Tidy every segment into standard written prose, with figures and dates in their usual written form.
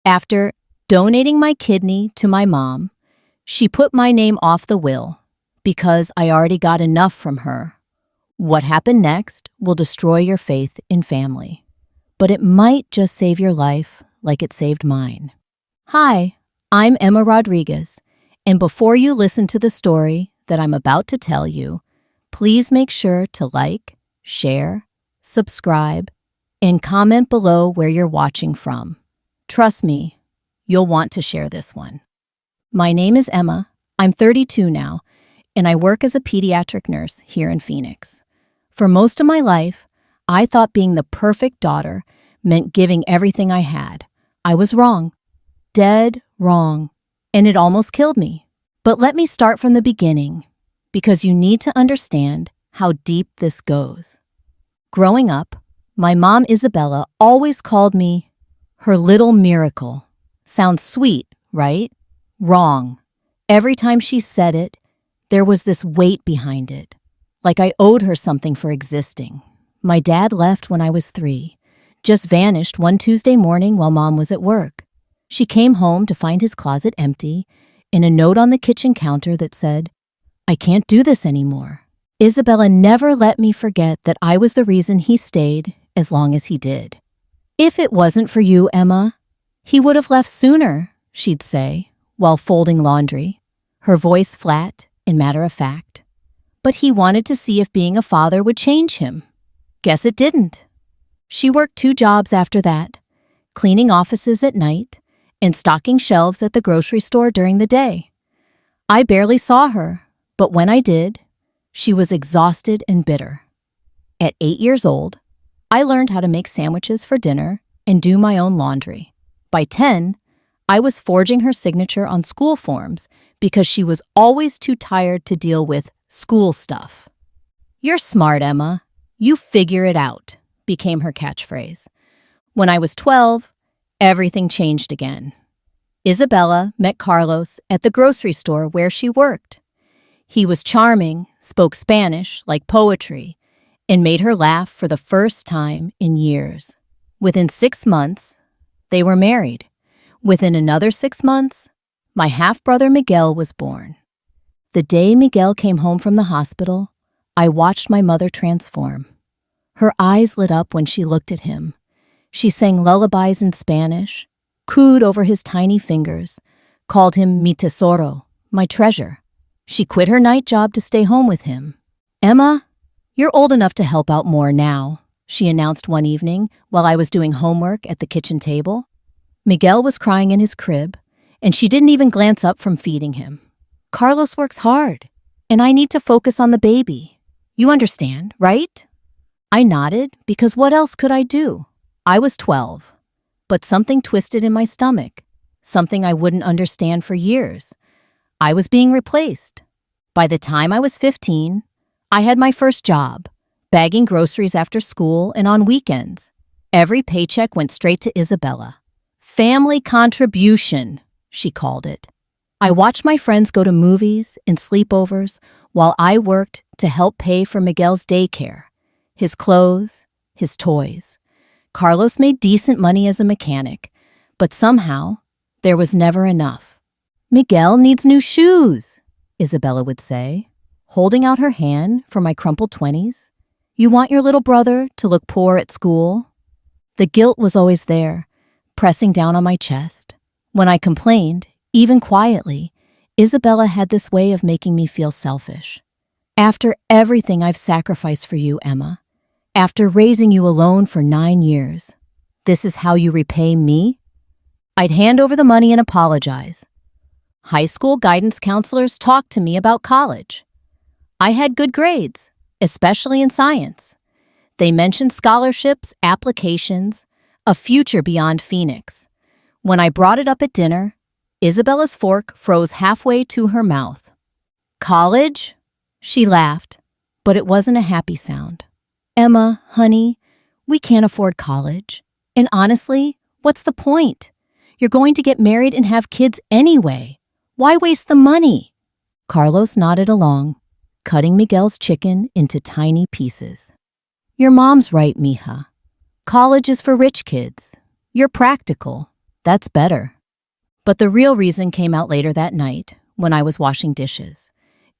After donating my kidney to my mom, she put my name off the will because I already got enough from her. What happened next will destroy your faith in family, but it might just save your life like it saved mine. Hi, I'm Emma Rodriguez, and before you listen to the story that I'm about to tell you, please make sure to like, share, subscribe, and comment below where you're watching from. Trust me, you'll want to share this one. My name is Emma. I'm 32 now, and I work as a pediatric nurse here in Phoenix. For most of my life, I thought being the perfect daughter meant giving everything I had. I was wrong. Dead wrong. And it almost killed me. But let me start from the beginning, because you need to understand how deep this goes. Growing up, my mom Isabella always called me her little miracle. Sounds sweet, right? Wrong. Every time she said it, there was this weight behind it, like I owed her something for existing. My dad left when I was 3, just vanished one Tuesday morning while Mom was at work. She came home to find his closet empty and a note on the kitchen counter that said, "I can't do this anymore." Isabella never let me forget that I was the reason he stayed as long as he did. "If it wasn't for you, Emma, he would have left sooner," she'd say, while folding laundry, her voice flat and matter-of-fact. But he wanted to see if being a father would change him. Guess it didn't. She worked 2 jobs after that, cleaning offices at night and stocking shelves at the grocery store during the day. I barely saw her, but when I did, she was exhausted and bitter. At 8 years old, I learned how to make sandwiches for dinner and do my own laundry. By 10, I was forging her signature on school forms because she was always too tired to deal with school stuff. "You're smart, Emma. You figure it out," became her catchphrase. When I was 12, everything changed again. Isabella met Carlos at the grocery store where she worked. He was charming, spoke Spanish like poetry, and made her laugh for the first time in years. Within 6 months, they were married. Within another 6 months, my half-brother Miguel was born. The day Miguel came home from the hospital, I watched my mother transform. Her eyes lit up when she looked at him. She sang lullabies in Spanish, cooed over his tiny fingers, called him mi tesoro, my treasure. She quit her night job to stay home with him. "Emma, you're old enough to help out more now," she announced one evening while I was doing homework at the kitchen table. Miguel was crying in his crib, and she didn't even glance up from feeding him. "Carlos works hard, and I need to focus on the baby. You understand, right?" I nodded because what else could I do? I was 12, but something twisted in my stomach, something I wouldn't understand for years. I was being replaced. By the time I was 15, I had my first job, bagging groceries after school and on weekends. Every paycheck went straight to Isabella. Family contribution, she called it. I watched my friends go to movies and sleepovers while I worked to help pay for Miguel's daycare, his clothes, his toys. Carlos made decent money as a mechanic, but somehow there was never enough. "Miguel needs new shoes," Isabella would say, holding out her hand for my crumpled 20s. "You want your little brother to look poor at school?" The guilt was always there, pressing down on my chest. When I complained, even quietly, Isabella had this way of making me feel selfish. "After everything I've sacrificed for you, Emma, after raising you alone for 9 years, this is how you repay me?" I'd hand over the money and apologize. High school guidance counselors talked to me about college. I had good grades, especially in science. They mentioned scholarships, applications, a future beyond Phoenix. When I brought it up at dinner, Isabella's fork froze halfway to her mouth. "College?" She laughed, but it wasn't a happy sound. "Emma, honey, we can't afford college. And honestly, what's the point? You're going to get married and have kids anyway. Why waste the money?" Carlos nodded along, cutting Miguel's chicken into tiny pieces. "Your mom's right, mija. College is for rich kids. You're practical. That's better. But the real reason came out later that night when I was washing dishes.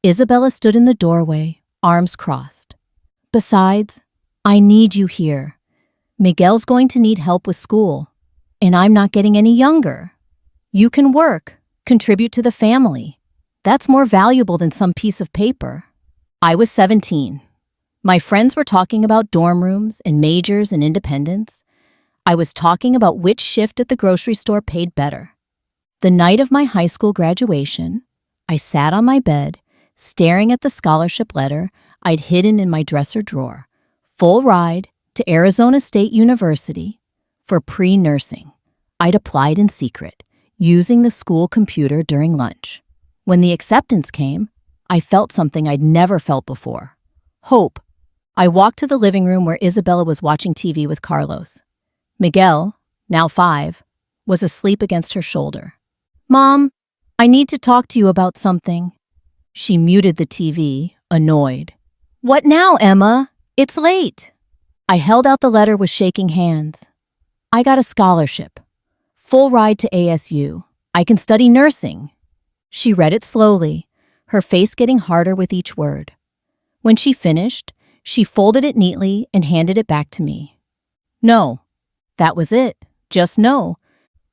Isabella stood in the doorway, arms crossed. Besides, I need you here. Miguel's going to need help with school, and I'm not getting any younger. You can work, contribute to the family. That's more valuable than some piece of paper. I was 17. My friends were talking about dorm rooms and majors and independence. I was talking about which shift at the grocery store paid better. The night of my high school graduation, I sat on my bed, staring at the scholarship letter I'd hidden in my dresser drawer. Full ride to Arizona State University for pre-nursing. I'd applied in secret, using the school computer during lunch. When the acceptance came, I felt something I'd never felt before. Hope. I walked to the living room where Isabella was watching TV with Carlos. Miguel, now 5, was asleep against her shoulder. Mom, I need to talk to you about something. She muted the TV, annoyed. What now, Emma? It's late. I held out the letter with shaking hands. I got a scholarship. Full ride to ASU. I can study nursing. She read it slowly, her face getting harder with each word. When she finished, she folded it neatly and handed it back to me. No. That was it. Just no.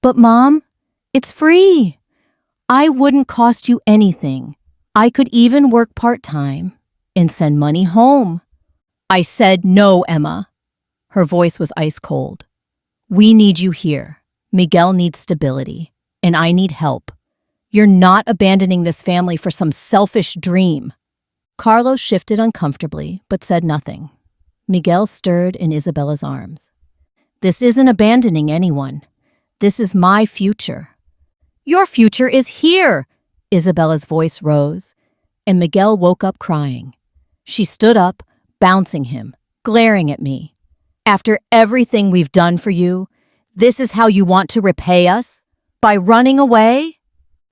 But Mom, it's free. I wouldn't cost you anything. I could even work part-time and send money home. I said no, Emma. Her voice was ice cold. We need you here. Miguel needs stability, and I need help. You're not abandoning this family for some selfish dream. Carlos shifted uncomfortably, but said nothing. Miguel stirred in Isabella's arms. This isn't abandoning anyone. This is my future. Your future is here! Isabella's voice rose, and Miguel woke up crying. She stood up, bouncing him, glaring at me. After everything we've done for you, this is how you want to repay us? By running away?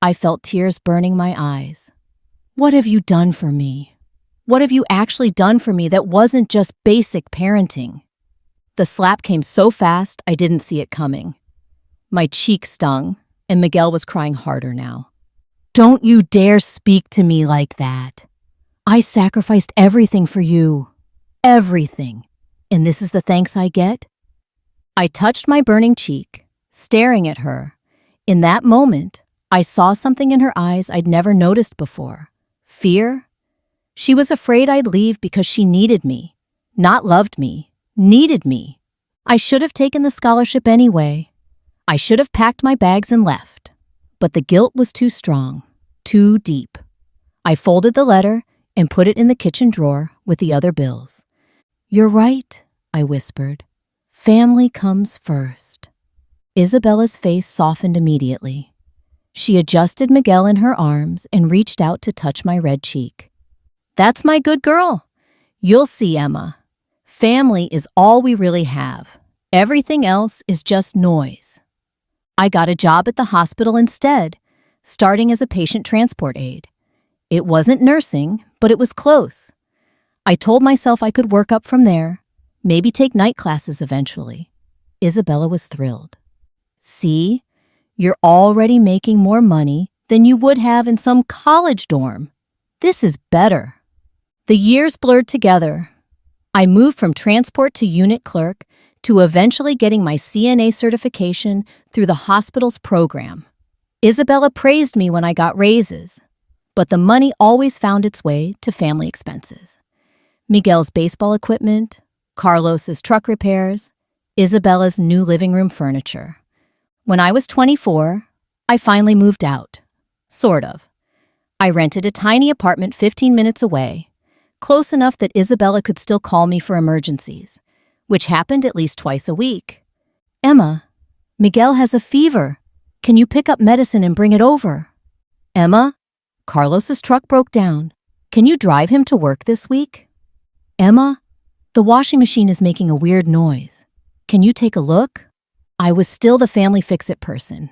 I felt tears burning my eyes. What have you done for me? What have you actually done for me that wasn't just basic parenting? The slap came so fast I didn't see it coming. My cheek stung, and Miguel was crying harder now. Don't you dare speak to me like that. I sacrificed everything for you. Everything. And this is the thanks I get? I touched my burning cheek, staring at her. In that moment, I saw something in her eyes I'd never noticed before. Fear? She was afraid I'd leave because she needed me. Not loved me. Needed me. I should have taken the scholarship anyway. I should have packed my bags and left. But the guilt was too strong, too deep. I folded the letter and put it in the kitchen drawer with the other bills. You're right, I whispered. Family comes first. Isabella's face softened immediately. She adjusted Miguel in her arms and reached out to touch my red cheek. That's my good girl. You'll see, Emma. Family is all we really have. Everything else is just noise. I got a job at the hospital instead, starting as a patient transport aide. It wasn't nursing, but it was close. I told myself I could work up from there, maybe take night classes eventually. Isabella was thrilled. See, you're already making more money than you would have in some college dorm. This is better. The years blurred together. I moved from transport to unit clerk to eventually getting my CNA certification through the hospital's program. Isabella praised me when I got raises, but the money always found its way to family expenses. Miguel's baseball equipment, Carlos's truck repairs, Isabella's new living room furniture. When I was 24, I finally moved out. Sort of. I rented a tiny apartment 15 minutes away, close enough that Isabella could still call me for emergencies, which happened at least twice a week. Emma, Miguel has a fever. Can you pick up medicine and bring it over? Emma, Carlos's truck broke down. Can you drive him to work this week? Emma, the washing machine is making a weird noise. Can you take a look? I was still the family fix-it person,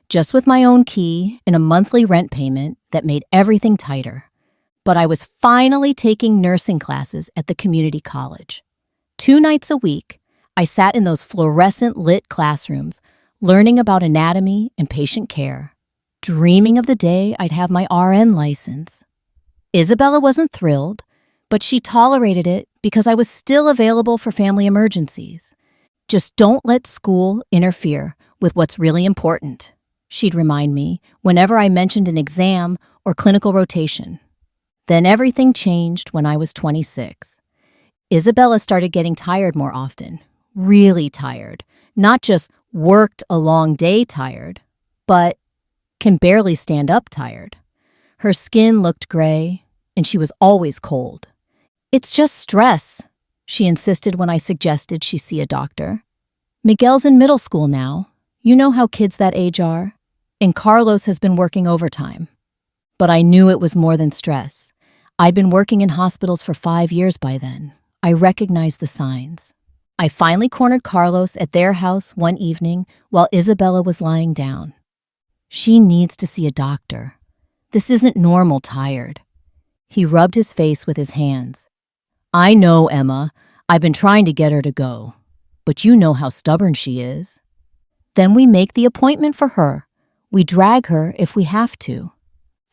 just with my own key and a monthly rent payment that made everything tighter. But I was finally taking nursing classes at the community college. 2 nights a week, I sat in those fluorescent lit classrooms, learning about anatomy and patient care, dreaming of the day I'd have my RN license. Isabella wasn't thrilled, but she tolerated it because I was still available for family emergencies. Just don't let school interfere with what's really important, she'd remind me whenever I mentioned an exam or clinical rotation. Then everything changed when I was 26. Isabella started getting tired more often, really tired, not just worked a long day tired, but can barely stand up tired. Her skin looked gray, and she was always cold. It's just stress, she insisted when I suggested she see a doctor. Miguel's in middle school now. You know how kids that age are. And Carlos has been working overtime. But I knew it was more than stress. I'd been working in hospitals for 5 years by then. I recognized the signs. I finally cornered Carlos at their house one evening while Isabella was lying down. She needs to see a doctor. This isn't normal tired. He rubbed his face with his hands. I know, Emma. I've been trying to get her to go. But you know how stubborn she is. Then we make the appointment for her. We drag her if we have to.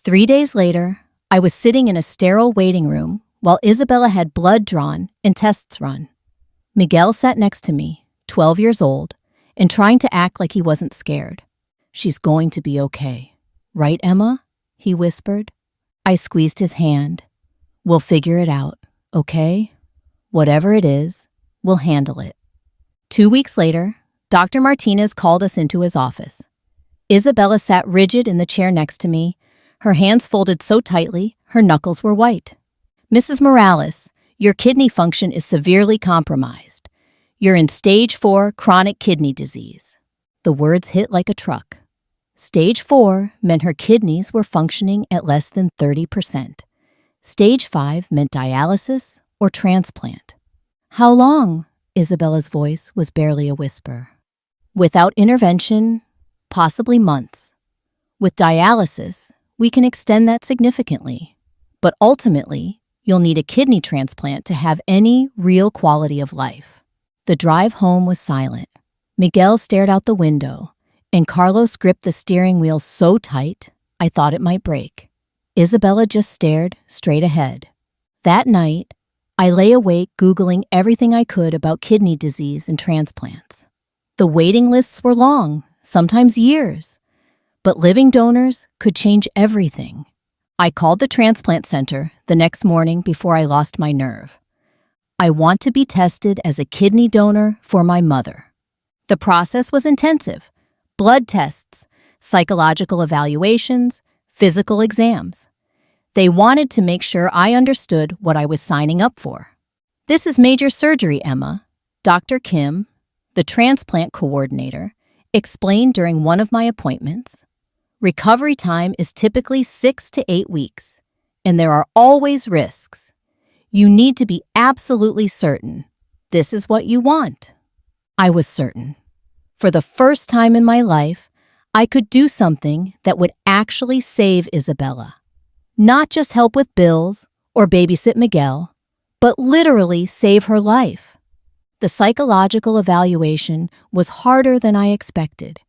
3 days later, I was sitting in a sterile waiting room while Isabella had blood drawn and tests run. Miguel sat next to me, 12 years old, and trying to act like he wasn't scared. She's going to be okay. Right, Emma? He whispered. I squeezed his hand. We'll figure it out, okay? Whatever it is, we'll handle it. 2 weeks later, Dr. Martinez called us into his office. Isabella sat rigid in the chair next to me, her hands folded so tightly, her knuckles were white. Mrs. Morales, your kidney function is severely compromised. You're in stage 4 chronic kidney disease. The words hit like a truck. Stage 4 meant her kidneys were functioning at less than 30%. Stage 5 meant dialysis or transplant. How long? Isabella's voice was barely a whisper. Without intervention, possibly months. With dialysis, we can extend that significantly. But ultimately, you'll need a kidney transplant to have any real quality of life. The drive home was silent. Miguel stared out the window, and Carlos gripped the steering wheel so tight, I thought it might break. Isabella just stared straight ahead. That night, I lay awake Googling everything I could about kidney disease and transplants. The waiting lists were long, sometimes years. But living donors could change everything. I called the transplant center the next morning before I lost my nerve. I want to be tested as a kidney donor for my mother. The process was intensive. Blood tests, psychological evaluations, physical exams. They wanted to make sure I understood what I was signing up for. This is major surgery, Emma. Dr. Kim, the transplant coordinator, explained during one of my appointments. Recovery time is typically 6 to 8 weeks, and there are always risks. You need to be absolutely certain this is what you want. I was certain. For the first time in my life, I could do something that would actually save Isabella. Not just help with bills or babysit Miguel, but literally save her life. The psychological evaluation was harder than I expected.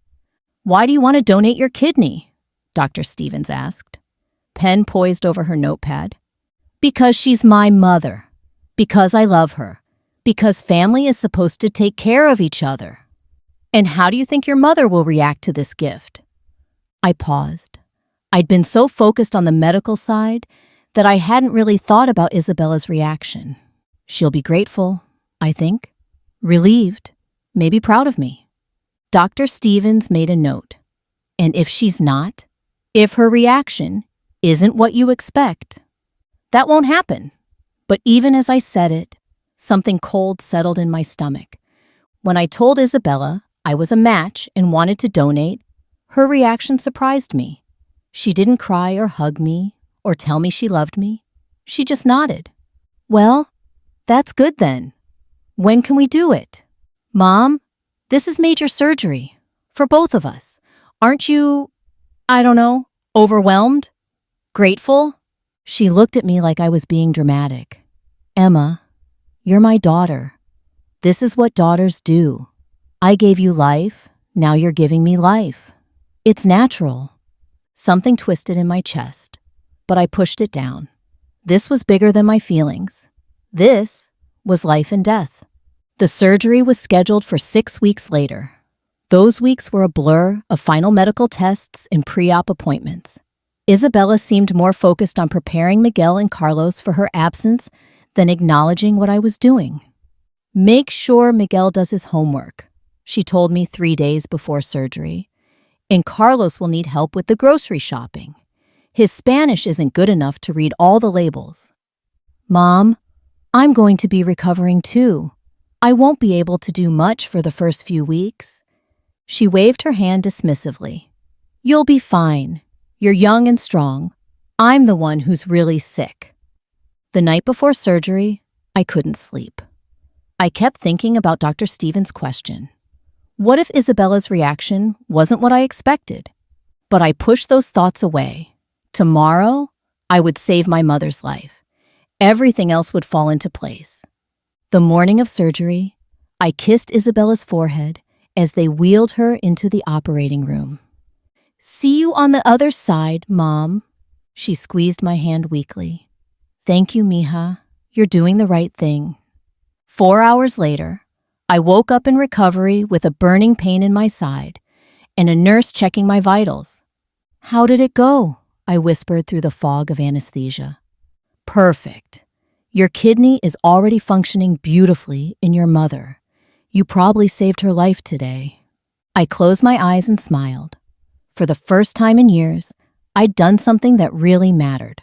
Why do you want to donate your kidney? Dr. Stevens asked. Pen poised over her notepad. Because she's my mother. Because I love her. Because family is supposed to take care of each other. And how do you think your mother will react to this gift? I paused. I'd been so focused on the medical side that I hadn't really thought about Isabella's reaction. She'll be grateful, I think. Relieved, maybe proud of me. Dr. Stevens made a note. And if she's not, if her reaction isn't what you expect, that won't happen. But even as I said it, something cold settled in my stomach. When I told Isabella I was a match and wanted to donate, her reaction surprised me. She didn't cry or hug me or tell me she loved me. She just nodded. Well, that's good then. When can we do it? Mom, this is major surgery. For both of us. Aren't you, I don't know, overwhelmed? Grateful? She looked at me like I was being dramatic. Emma, you're my daughter. This is what daughters do. I gave you life, Now you're giving me life. It's natural. Something twisted in my chest, but I pushed it down. This was bigger than my feelings. This was life and death. The surgery was scheduled for 6 weeks later. Those weeks were a blur of final medical tests and pre-op appointments. Isabella seemed more focused on preparing Miguel and Carlos for her absence than acknowledging what I was doing. Make sure Miguel does his homework, she told me 3 days before surgery. And Carlos will need help with the grocery shopping. His Spanish isn't good enough to read all the labels. Mom, I'm going to be recovering too. I won't be able to do much for the first few weeks. She waved her hand dismissively. You'll be fine. You're young and strong. I'm the one who's really sick. The night before surgery, I couldn't sleep. I kept thinking about Dr. Stevens' question. What if Isabella's reaction wasn't what I expected? But I pushed those thoughts away. Tomorrow, I would save my mother's life. Everything else would fall into place. The morning of surgery, I kissed Isabella's forehead as they wheeled her into the operating room. See you on the other side, Mom. She squeezed my hand weakly. Thank you, mija. You're doing the right thing. 4 hours later, I woke up in recovery with a burning pain in my side and a nurse checking my vitals. How did it go? I whispered through the fog of anesthesia. Perfect. Your kidney is already functioning beautifully in your mother. You probably saved her life today. I closed my eyes and smiled. For the first time in years, I'd done something that really mattered.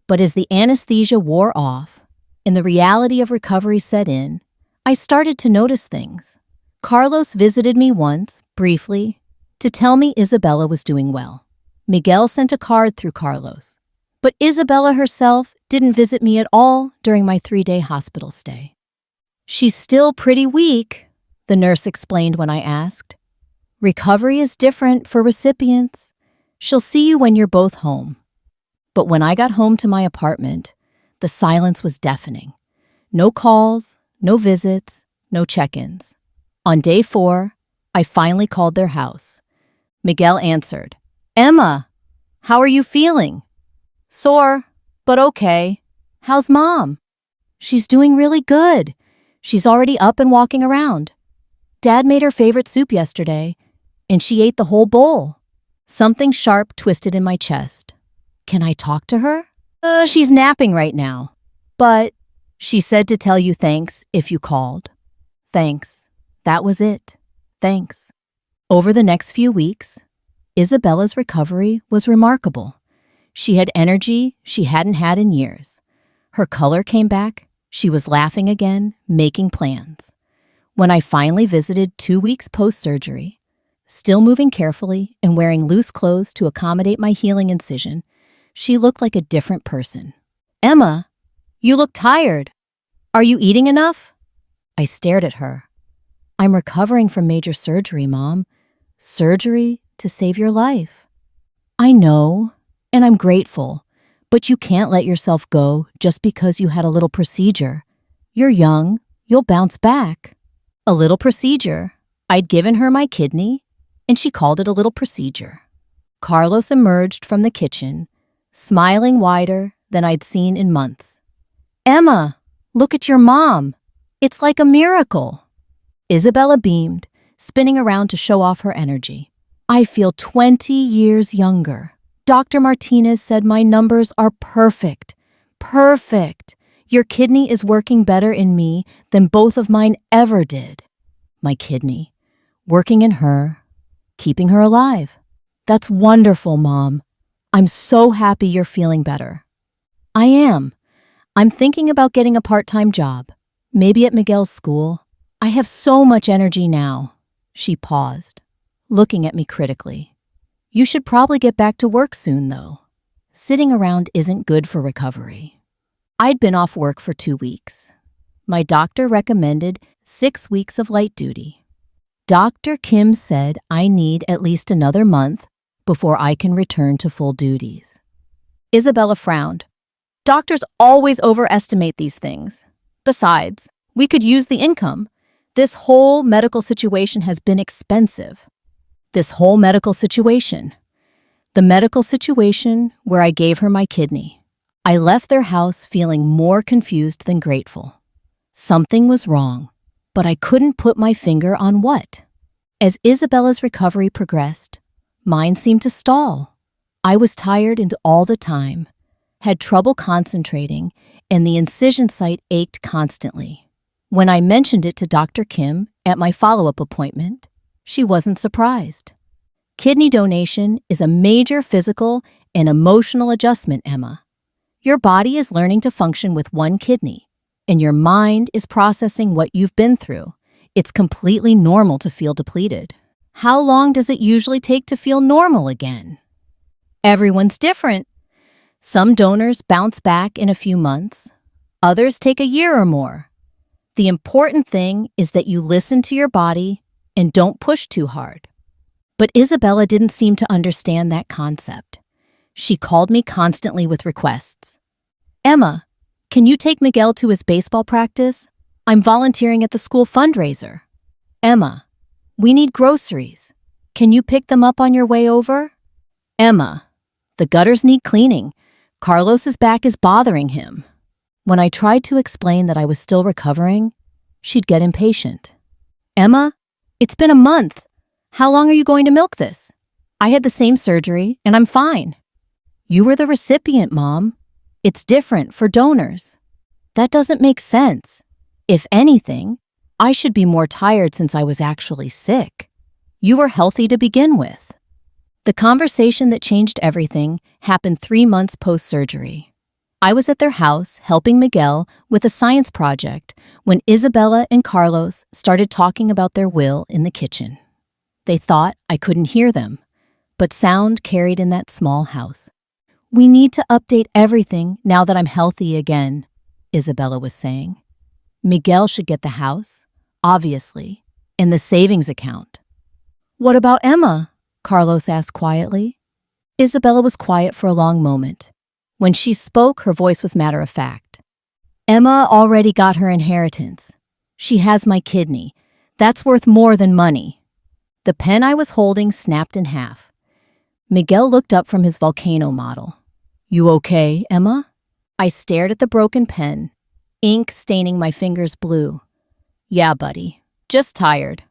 But as the anesthesia wore off and the reality of recovery set in, I started to notice things. Carlos visited me once, briefly, to tell me Isabella was doing well. Miguel sent a card through Carlos. But Isabella herself didn't visit me at all during my 3-day hospital stay. She's still pretty weak, the nurse explained when I asked. Recovery is different for recipients. She'll see you when you're both home. But when I got home to my apartment, the silence was deafening. No calls, no visits, no check-ins. On day 4, I finally called their house. Miguel answered. Emma, how are you feeling? Sore, but okay. How's Mom? She's doing really good. She's already up and walking around. Dad made her favorite soup yesterday, and she ate the whole bowl. Something sharp twisted in my chest. Can I talk to her? She's napping right now. But she said to tell you thanks if you called. Thanks. That was it. Thanks. Over the next few weeks, Isabella's recovery was remarkable. She had energy she hadn't had in years. Her color came back. She was laughing again, making plans. When I finally visited 2 weeks post-surgery, still moving carefully and wearing loose clothes to accommodate my healing incision, she looked like a different person. Emma, you look tired. Are you eating enough? I stared at her. I'm recovering from major surgery, Mom. Surgery to save your life. I know, and I'm grateful, but you can't let yourself go just because you had a little procedure. You're young, you'll bounce back. A little procedure. I'd given her my kidney, and she called it a little procedure. Carlos emerged from the kitchen, smiling wider than I'd seen in months. Emma, look at your mom. It's like a miracle. Isabella beamed, spinning around to show off her energy. I feel 20 years younger. Dr. Martinez said my numbers are perfect. Perfect. Your kidney is working better in me than both of mine ever did. My kidney, working in her, keeping her alive. That's wonderful, Mom. I'm so happy you're feeling better. I am. I'm thinking about getting a part-time job, maybe at Miguel's school. I have so much energy now. She paused, looking at me critically. You should probably get back to work soon, though. Sitting around isn't good for recovery. I'd been off work for 2 weeks. My doctor recommended 6 weeks of light duty. Dr. Kim said I need at least another month before I can return to full duties. Isabella frowned. Doctors always overestimate these things. Besides, we could use the income. This whole medical situation has been expensive. This whole medical situation. The medical situation where I gave her my kidney. I left their house feeling more confused than grateful. Something was wrong, but I couldn't put my finger on what. As Isabella's recovery progressed, mine seemed to stall. I was tired and all the time, had trouble concentrating, and the incision site ached constantly. When I mentioned it to Dr. Kim at my follow-up appointment, she wasn't surprised. Kidney donation is a major physical and emotional adjustment, Emma. Your body is learning to function with one kidney, and your mind is processing what you've been through. It's completely normal to feel depleted. How long does it usually take to feel normal again? Everyone's different. Some donors bounce back in a few months. Others take a year or more. The important thing is that you listen to your body and don't push too hard. But Isabella didn't seem to understand that concept. She called me constantly with requests. Emma, can you take Miguel to his baseball practice? I'm volunteering at the school fundraiser. Emma, we need groceries. Can you pick them up on your way over? Emma, the gutters need cleaning. Carlos's back is bothering him. When I tried to explain that I was still recovering, she'd get impatient. Emma, it's been a month. How long are you going to milk this? I had the same surgery and I'm fine. You were the recipient, Mom. It's different for donors. That doesn't make sense. If anything, I should be more tired since I was actually sick. You were healthy to begin with. The conversation that changed everything happened 3 months post-surgery. I was at their house helping Miguel with a science project when Isabella and Carlos started talking about their will in the kitchen. They thought I couldn't hear them, but sound carried in that small house. We need to update everything now that I'm healthy again, Isabella was saying. Miguel should get the house, obviously, and the savings account. What about Emma? Carlos asked quietly. Isabella was quiet for a long moment. When she spoke, her voice was matter-of-fact. Emma already got her inheritance. She has my kidney. That's worth more than money. The pen I was holding snapped in half. Miguel looked up from his volcano model. You okay, Emma? I stared at the broken pen, ink staining my fingers blue. Yeah, buddy, just tired.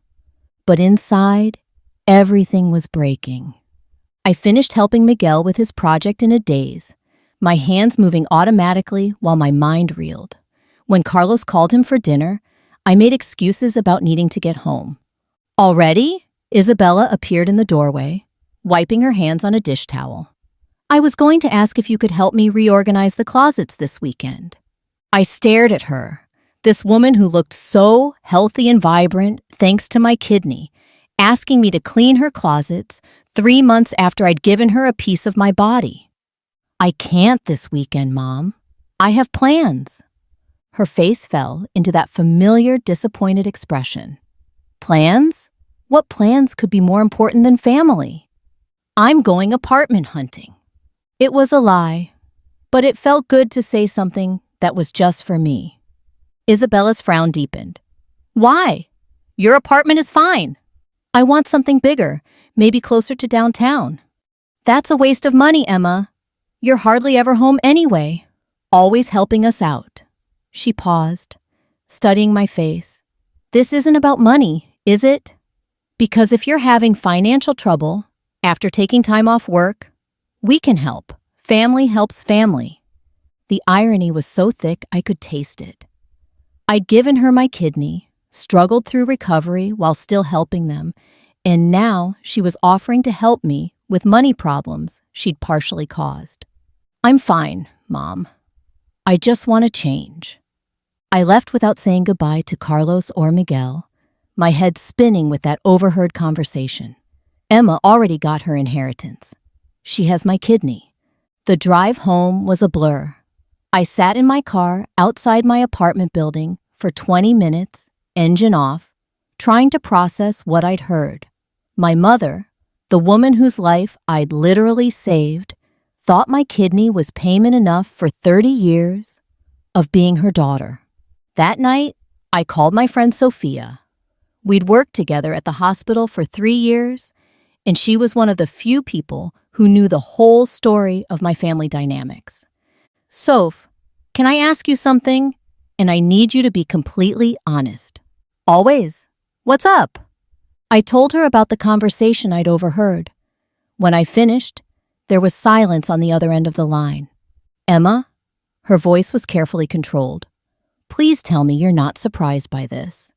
But inside, everything was breaking. I finished helping Miguel with his project in a daze, my hands moving automatically while my mind reeled. When Carlos called him for dinner, I made excuses about needing to get home. Already? Isabella appeared in the doorway, wiping her hands on a dish towel. I was going to ask if you could help me reorganize the closets this weekend. I stared at her, this woman who looked so healthy and vibrant thanks to my kidney, asking me to clean her closets 3 months after I'd given her a piece of my body. I can't this weekend, Mom. I have plans. Her face fell into that familiar, disappointed expression. Plans? What plans could be more important than family? I'm going apartment hunting. It was a lie, but it felt good to say something that was just for me. Isabella's frown deepened. Why? Your apartment is fine. I want something bigger, maybe closer to downtown. That's a waste of money, Emma. You're hardly ever home anyway, always helping us out. She paused, studying my face. This isn't about money, is it? Because if you're having financial trouble after taking time off work, we can help. Family helps family. The irony was so thick I could taste it. I'd given her my kidney, struggled through recovery while still helping them, and now she was offering to help me with money problems she'd partially caused. I'm fine, Mom. I just want to change. I left without saying goodbye to Carlos or Miguel, my head spinning with that overheard conversation. Emma already got her inheritance. She has my kidney. The drive home was a blur. I sat in my car outside my apartment building for 20 minutes, engine off, trying to process what I'd heard. My mother, the woman whose life I'd literally saved, thought my kidney was payment enough for 30 years of being her daughter. That night, I called my friend Sophia. We'd worked together at the hospital for 3 years, and she was one of the few people who knew the whole story of my family dynamics. Soph, can I ask you something? And I need you to be completely honest. Always. What's up? I told her about the conversation I'd overheard. When I finished, there was silence on the other end of the line. Emma? Her voice was carefully controlled. Please tell me you're not surprised by this.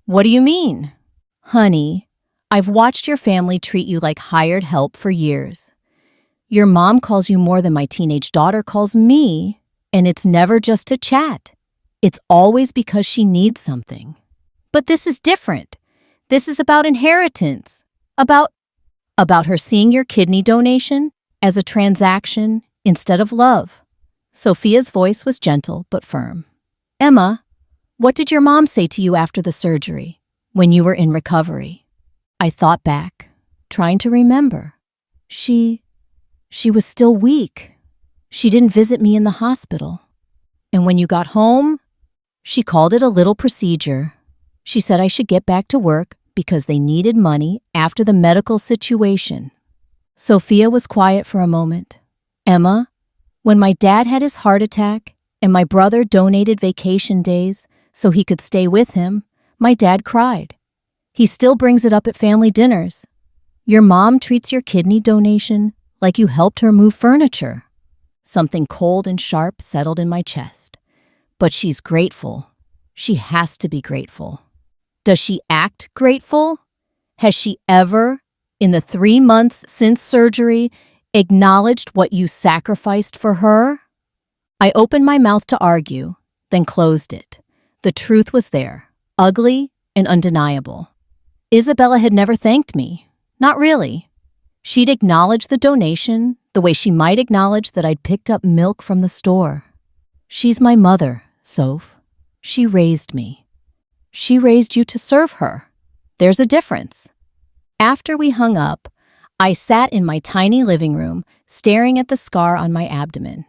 What do you mean? Honey, I've watched your family treat you like hired help for years. Your mom calls you more than my teenage daughter calls me, and it's never just to chat. It's always because she needs something. But this is different. This is about inheritance. About her seeing your kidney donation as a transaction instead of love. Sophia's voice was gentle but firm. Emma, what did your mom say to you after the surgery, when you were in recovery? I thought back, trying to remember. She was still weak. She didn't visit me in the hospital. And when you got home, she called it a little procedure. She said I should get back to work because they needed money after the medical situation. Sophia was quiet for a moment. Emma, when my dad had his heart attack and my brother donated vacation days so he could stay with him, my dad cried. He still brings it up at family dinners. Your mom treats your kidney donation like you helped her move furniture. Something cold and sharp settled in my chest. But she's grateful. She has to be grateful. Does she act grateful? Has she ever, in the 3 months since surgery, acknowledged what you sacrificed for her? I opened my mouth to argue, then closed it. The truth was there, ugly and undeniable. Isabella had never thanked me. Not really. She'd acknowledged the donation the way she might acknowledge that I'd picked up milk from the store. She's my mother, Soph. She raised me. She raised you to serve her. There's a difference. After we hung up, I sat in my tiny living room, staring at the scar on my abdomen.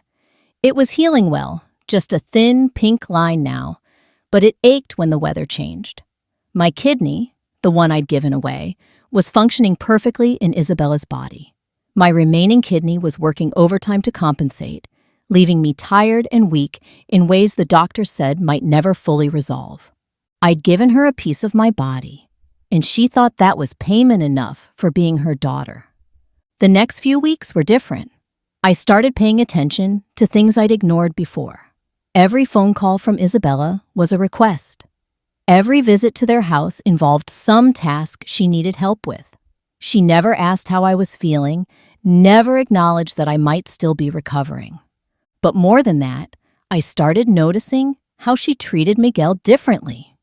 It was healing well, just a thin pink line now, but it ached when the weather changed. My kidney, the one I'd given away, was functioning perfectly in Isabella's body. My remaining kidney was working overtime to compensate, leaving me tired and weak in ways the doctor said might never fully resolve. I'd given her a piece of my body, and she thought that was payment enough for being her daughter. The next few weeks were different. I started paying attention to things I'd ignored before. Every phone call from Isabella was a request. Every visit to their house involved some task she needed help with. She never asked how I was feeling, never acknowledged that I might still be recovering. But more than that, I started noticing how she treated Miguel differently.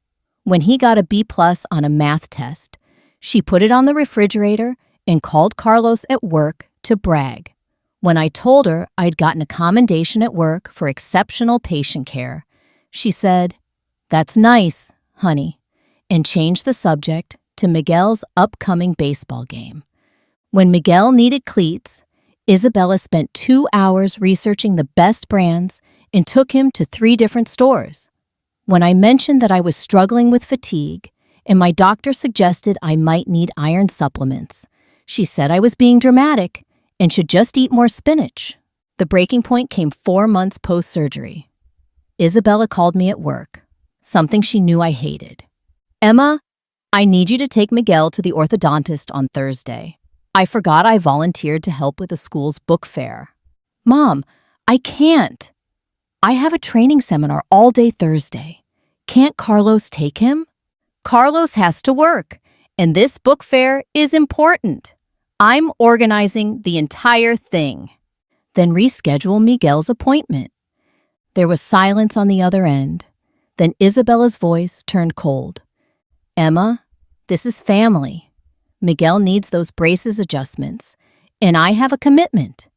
When he got a B+ on a math test, she put it on the refrigerator and called Carlos at work to brag. When I told her I'd gotten a commendation at work for exceptional patient care, she said, "That's nice, honey," and changed the subject to Miguel's upcoming baseball game. When Miguel needed cleats, Isabella spent 2 hours researching the best brands and took him to 3 different stores. When I mentioned that I was struggling with fatigue and my doctor suggested I might need iron supplements, she said I was being dramatic and should just eat more spinach. The breaking point came 4 months post-surgery. Isabella called me at work, something she knew I hated. "Emma, I need you to take Miguel to the orthodontist on Thursday. I forgot I volunteered to help with the school's book fair." "Mom, I can't. I have a training seminar all day Thursday. Can't Carlos take him?" "Carlos has to work, and this book fair is important. I'm organizing the entire thing." "Then reschedule Miguel's appointment." There was silence on the other end. Then Isabella's voice turned cold. "Emma, this is family. Miguel needs those braces adjustments, and I have a commitment.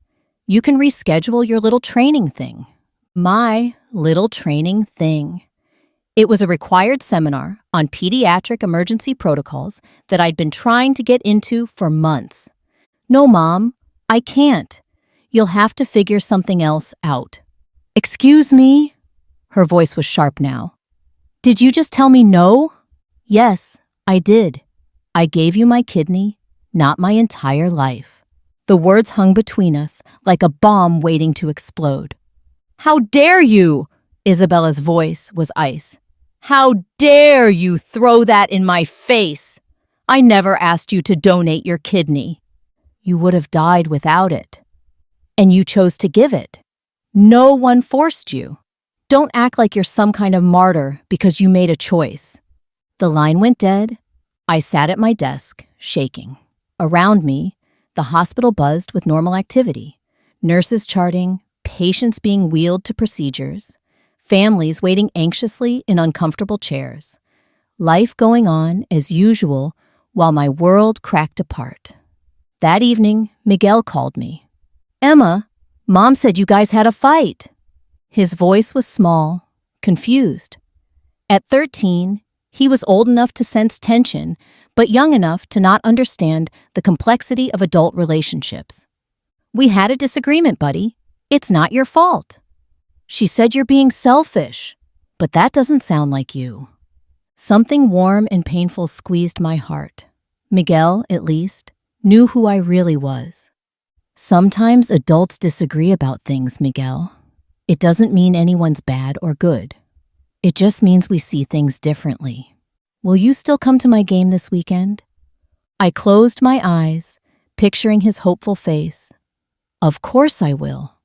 You can reschedule your little training thing." My little training thing. It was a required seminar on pediatric emergency protocols that I'd been trying to get into for months. "No, Mom, I can't. You'll have to figure something else out." "Excuse me?" Her voice was sharp now. "Did you just tell me no?" "Yes, I did. I gave you my kidney not my entire life. The words hung between us like a bomb waiting to explode. How dare you? Isabella's voice was ice. How dare you throw that in my face? I never asked you to donate your kidney. You would have died without it. And you chose to give it. No one forced you. Don't act like you're some kind of martyr because you made a choice. The line went dead. I sat at my desk, shaking. Around me, the hospital buzzed with normal activity. Nurses charting, patients being wheeled to procedures, families waiting anxiously in uncomfortable chairs. Life going on as usual while my world cracked apart. That evening, Miguel called me. Emma, Mom said you guys had a fight. His voice was small, confused. At 13, he was old enough to sense tension, but young enough to not understand the complexity of adult relationships. We had a disagreement, buddy. It's not your fault. She said you're being selfish, but that doesn't sound like you. Something warm and painful squeezed my heart. Miguel, at least, knew who I really was. Sometimes adults disagree about things, Miguel. It doesn't mean anyone's bad or good. It just means we see things differently. Will you still come to my game this weekend? I closed my eyes, picturing his hopeful face. Of course I will.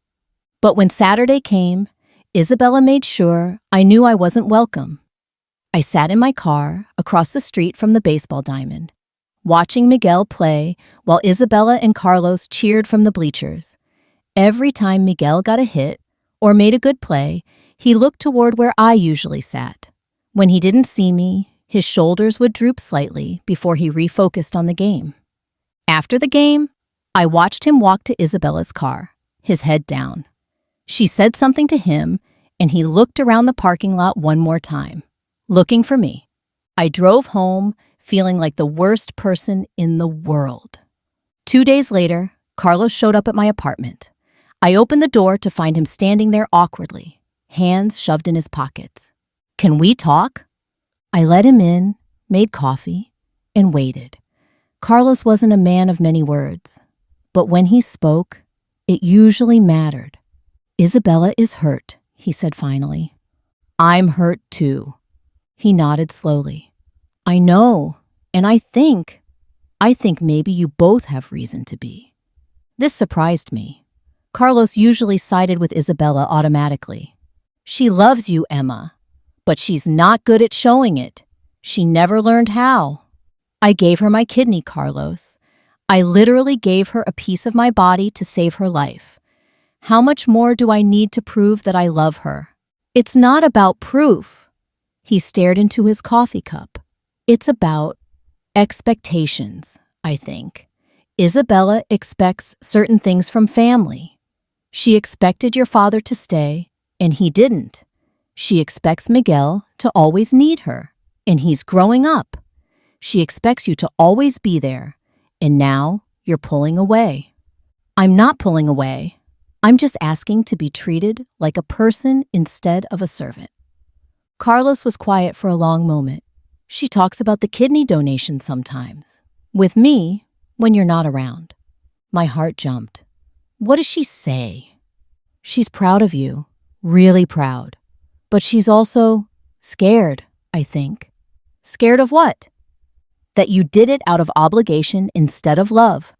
But when Saturday came, Isabella made sure I knew I wasn't welcome. I sat in my car across the street from the baseball diamond, watching Miguel play while Isabella and Carlos cheered from the bleachers. Every time Miguel got a hit or made a good play, he looked toward where I usually sat. When he didn't see me, his shoulders would droop slightly before he refocused on the game. After the game, I watched him walk to Isabella's car, his head down. She said something to him, and he looked around the parking lot one more time, looking for me. I drove home, feeling like the worst person in the world. 2 days later, Carlos showed up at my apartment. I opened the door to find him standing there awkwardly, hands shoved in his pockets. Can we talk? I let him in, made coffee, and waited. Carlos wasn't a man of many words, but when he spoke, it usually mattered. Isabella is hurt, he said finally. I'm hurt too. He nodded slowly. I know, and I think maybe you both have reason to be. This surprised me. Carlos usually sided with Isabella automatically. She loves you, Emma, but she's not good at showing it. She never learned how. I gave her my kidney, Carlos. I literally gave her a piece of my body to save her life. How much more do I need to prove that I love her? It's not about proof. He stared into his coffee cup. It's about expectations, I think. Isabella expects certain things from family. She expected your father to stay, and he didn't. She expects Miguel to always need her, and he's growing up. She expects you to always be there, and now you're pulling away. I'm not pulling away. I'm just asking to be treated like a person instead of a servant. Carlos was quiet for a long moment. She talks about the kidney donation sometimes. With me, when you're not around. My heart jumped. What does she say? She's proud of you, really proud. But she's also scared, I think. Scared of what? That you did it out of obligation instead of love.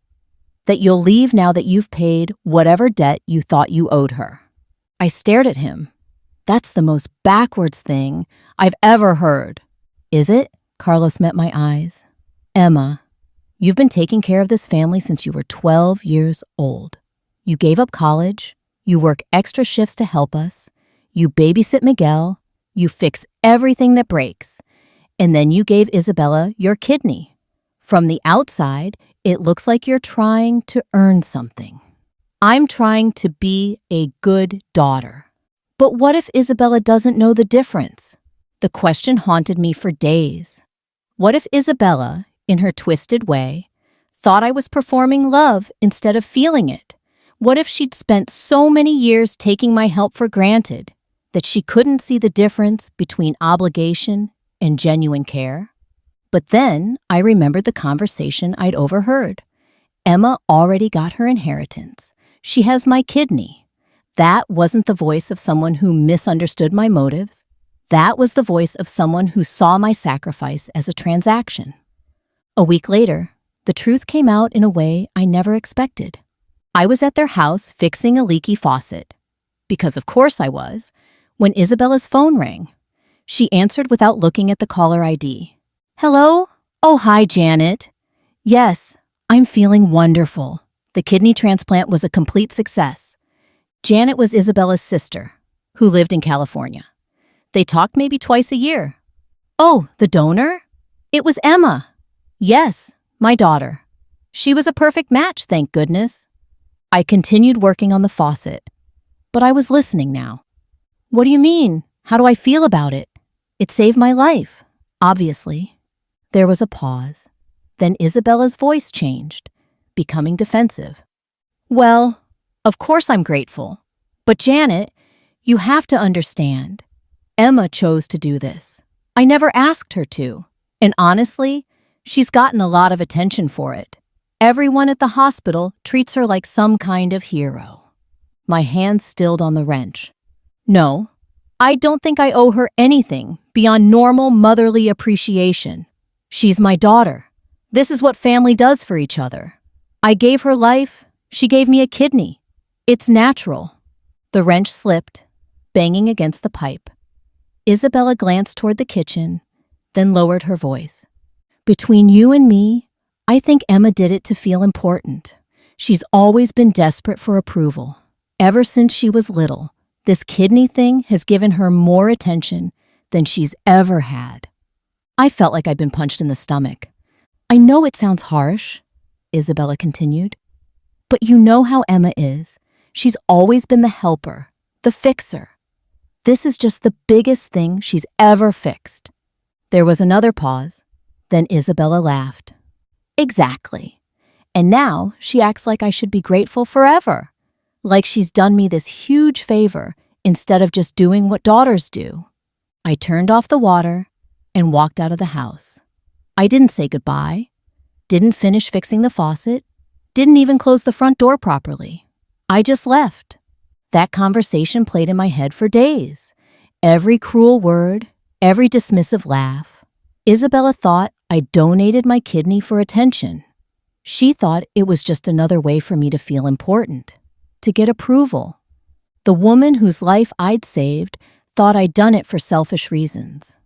That you'll leave now that you've paid whatever debt you thought you owed her. I stared at him. That's the most backwards thing I've ever heard. Is it? Carlos met my eyes. Emma, you've been taking care of this family since you were 12 years old. You gave up college. You work extra shifts to help us. You babysit Miguel. You fix everything that breaks. And then you gave Isabella your kidney. From the outside, it looks like you're trying to earn something. I'm trying to be a good daughter. But what if Isabella doesn't know the difference? The question haunted me for days. What if Isabella, in her twisted way, thought I was performing love instead of feeling it? What if she'd spent so many years taking my help for granted that she couldn't see the difference between obligation and genuine care? But then I remembered the conversation I'd overheard. Emma already got her inheritance. She has my kidney. That wasn't the voice of someone who misunderstood my motives. That was the voice of someone who saw my sacrifice as a transaction. A week later, the truth came out in a way I never expected. I was at their house fixing a leaky faucet. Because of course I was, when Isabella's phone rang. She answered without looking at the caller ID. Hello? Oh, hi, Janet. Yes, I'm feeling wonderful. The kidney transplant was a complete success. Janet was Isabella's sister, who lived in California. They talked maybe twice a year. Oh, the donor? It was Emma. Yes, my daughter. She was a perfect match, thank goodness. I continued working on the faucet, but I was listening now. What do you mean? How do I feel about it? It saved my life, obviously. There was a pause. Then Isabella's voice changed, becoming defensive. Well, of course I'm grateful. But Janet, you have to understand. Emma chose to do this. I never asked her to. And honestly, she's gotten a lot of attention for it. Everyone at the hospital treats her like some kind of hero. My hand stilled on the wrench. No, I don't think I owe her anything beyond normal motherly appreciation. She's my daughter. This is what family does for each other. I gave her life. She gave me a kidney. It's natural. The wrench slipped, banging against the pipe. Isabella glanced toward the kitchen, then lowered her voice. Between you and me, I think Emma did it to feel important. She's always been desperate for approval. Ever since she was little, this kidney thing has given her more attention than she's ever had. I felt like I'd been punched in the stomach. I know it sounds harsh, Isabella continued, but you know how Emma is. She's always been the helper, the fixer. This is just the biggest thing she's ever fixed. There was another pause. Then Isabella laughed. Exactly. And now she acts like I should be grateful forever. Like she's done me this huge favor instead of just doing what daughters do. I turned off the water and walked out of the house. I didn't say goodbye, didn't finish fixing the faucet, didn't even close the front door properly. I just left. That conversation played in my head for days. Every cruel word, every dismissive laugh. Isabella thought I donated my kidney for attention. She thought it was just another way for me to feel important, to get approval. The woman whose life I'd saved thought I'd done it for selfish reasons.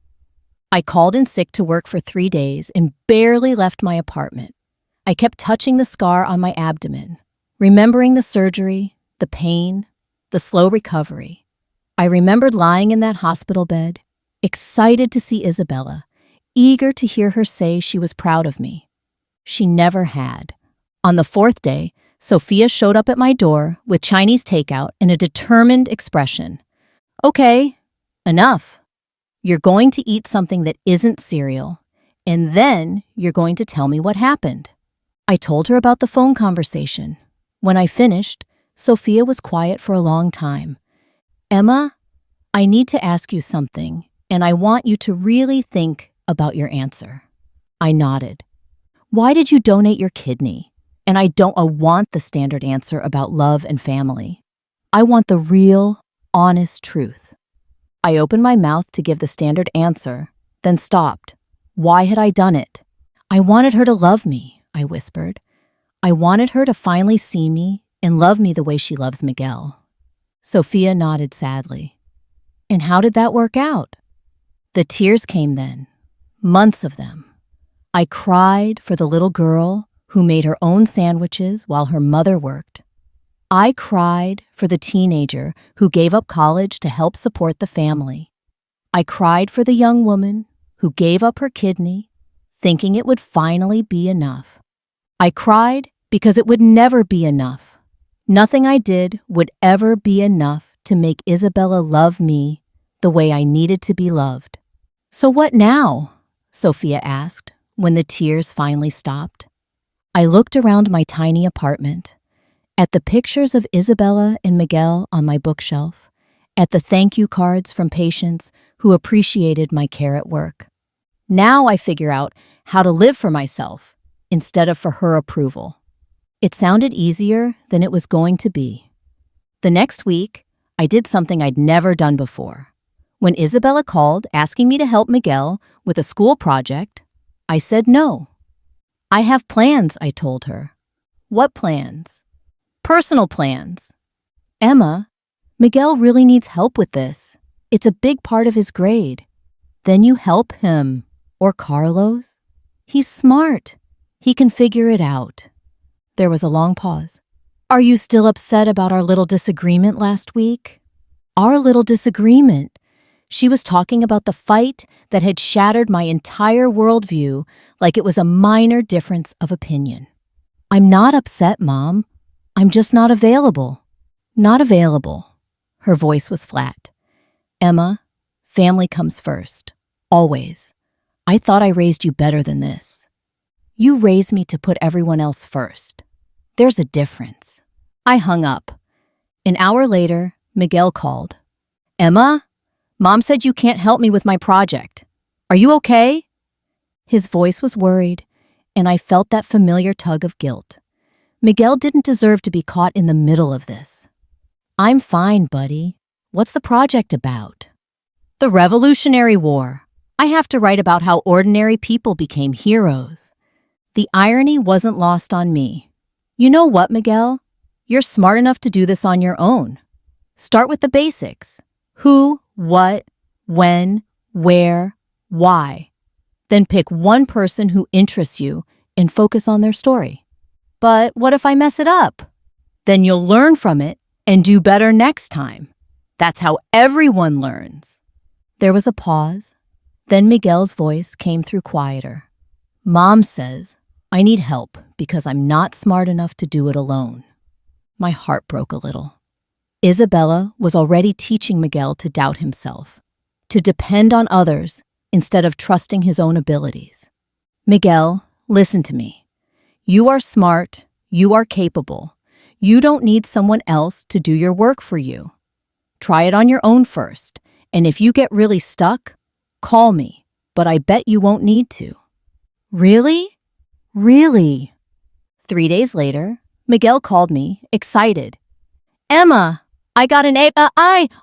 I called in sick to work for 3 days and barely left my apartment. I kept touching the scar on my abdomen, remembering the surgery, the pain, the slow recovery. I remembered lying in that hospital bed, excited to see Isabella, eager to hear her say she was proud of me. She never had. On the 4th day, Sophia showed up at my door with Chinese takeout and a determined expression. Okay, enough. You're going to eat something that isn't cereal, and then you're going to tell me what happened. I told her about the phone conversation. When I finished, Sophia was quiet for a long time. Emma, I need to ask you something, and I want you to really think about your answer. I nodded. Why did you donate your kidney? And I want the standard answer about love and family. I want the real, honest truth. I opened my mouth to give the standard answer, then stopped. Why had I done it? I wanted her to love me, I whispered. I wanted her to finally see me and love me the way she loves Miguel. Sophia nodded sadly. And how did that work out? The tears came then, months of them. I cried for the little girl who made her own sandwiches while her mother worked. I cried for the teenager who gave up college to help support the family. I cried for the young woman who gave up her kidney, thinking it would finally be enough. I cried because it would never be enough. Nothing I did would ever be enough to make Isabella love me the way I needed to be loved. So what now? Sophia asked when the tears finally stopped. I looked around my tiny apartment, at the pictures of Isabella and Miguel on my bookshelf, at the thank you cards from patients who appreciated my care at work. Now I figure out how to live for myself instead of for her approval. It sounded easier than it was going to be. The next week, I did something I'd never done before. When Isabella called asking me to help Miguel with a school project, I said no. I have plans, I told her. What plans? Personal plans. Emma, Miguel really needs help with this. It's a big part of his grade. Then you help him. Or Carlos. He's smart. He can figure it out. There was a long pause. Are you still upset about our little disagreement last week? Our little disagreement. She was talking about the fight that had shattered my entire worldview like it was a minor difference of opinion. I'm not upset, Mom. I'm just not available. Not available. Her voice was flat. Emma, family comes first. Always. I thought I raised you better than this. You raised me to put everyone else first. There's a difference. I hung up. An hour later, Miguel called. Emma, Mom said you can't help me with my project. Are you okay? His voice was worried, and I felt that familiar tug of guilt. Miguel didn't deserve to be caught in the middle of this. I'm fine, buddy. What's the project about? The Revolutionary War. I have to write about how ordinary people became heroes. The irony wasn't lost on me. You know what, Miguel? You're smart enough to do this on your own. Start with the basics. Who, what, when, where, why. Then pick one person who interests you and focus on their story. But what if I mess it up? Then you'll learn from it and do better next time. That's how everyone learns. There was a pause. Then Miguel's voice came through quieter. Mom says, I need help because I'm not smart enough to do it alone. My heart broke a little. Isabella was already teaching Miguel to doubt himself, to depend on others instead of trusting his own abilities. Miguel, listen to me. You are smart. You are capable. You don't need someone else to do your work for you. Try it on your own first, and if you get really stuck, call me, but I bet you won't need to. Really? Really? 3 days later, Miguel called me, excited. Emma, I got an A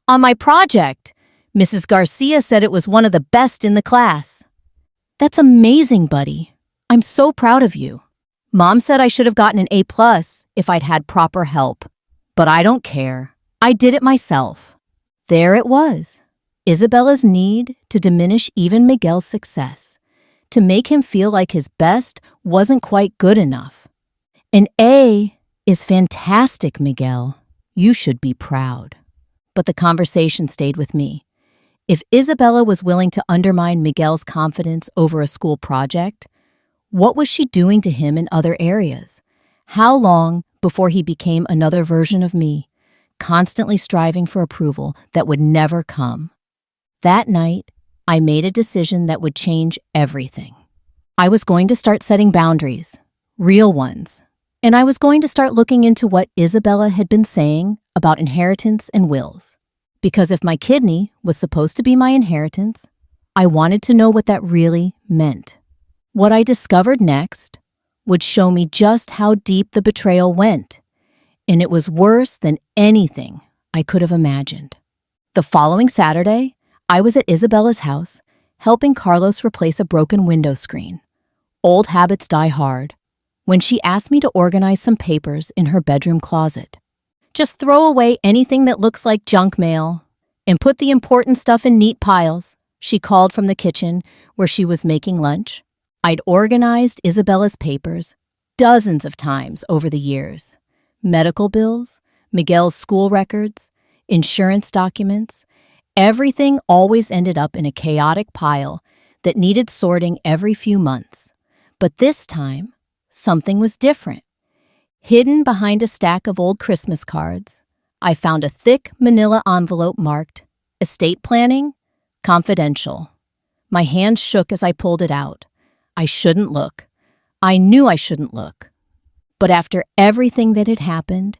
on my project. Mrs. Garcia said it was one of the best in the class. That's amazing, buddy. I'm so proud of you. Mom said I should have gotten an A+ if I'd had proper help, but I don't care. I did it myself. There it was. Isabella's need to diminish even Miguel's success, to make him feel like his best wasn't quite good enough. An A is fantastic, Miguel. You should be proud. But the conversation stayed with me. If Isabella was willing to undermine Miguel's confidence over a school project, what was she doing to him in other areas? How long before he became another version of me, constantly striving for approval that would never come? That night, I made a decision that would change everything. I was going to start setting boundaries, real ones, and I was going to start looking into what Isabella had been saying about inheritance and wills. Because if my kidney was supposed to be my inheritance, I wanted to know what that really meant. What I discovered next would show me just how deep the betrayal went, and it was worse than anything I could have imagined. The following Saturday, I was at Isabella's house, helping Carlos replace a broken window screen. Old habits die hard. When she asked me to organize some papers in her bedroom closet. Just throw away anything that looks like junk mail and put the important stuff in neat piles, she called from the kitchen where she was making lunch. I'd organized Isabella's papers dozens of times over the years. Medical bills, Miguel's school records, insurance documents. Everything always ended up in a chaotic pile that needed sorting every few months. But this time, something was different. Hidden behind a stack of old Christmas cards, I found a thick manila envelope marked Estate Planning, Confidential. My hands shook as I pulled it out. I shouldn't look. I knew I shouldn't look. But after everything that had happened,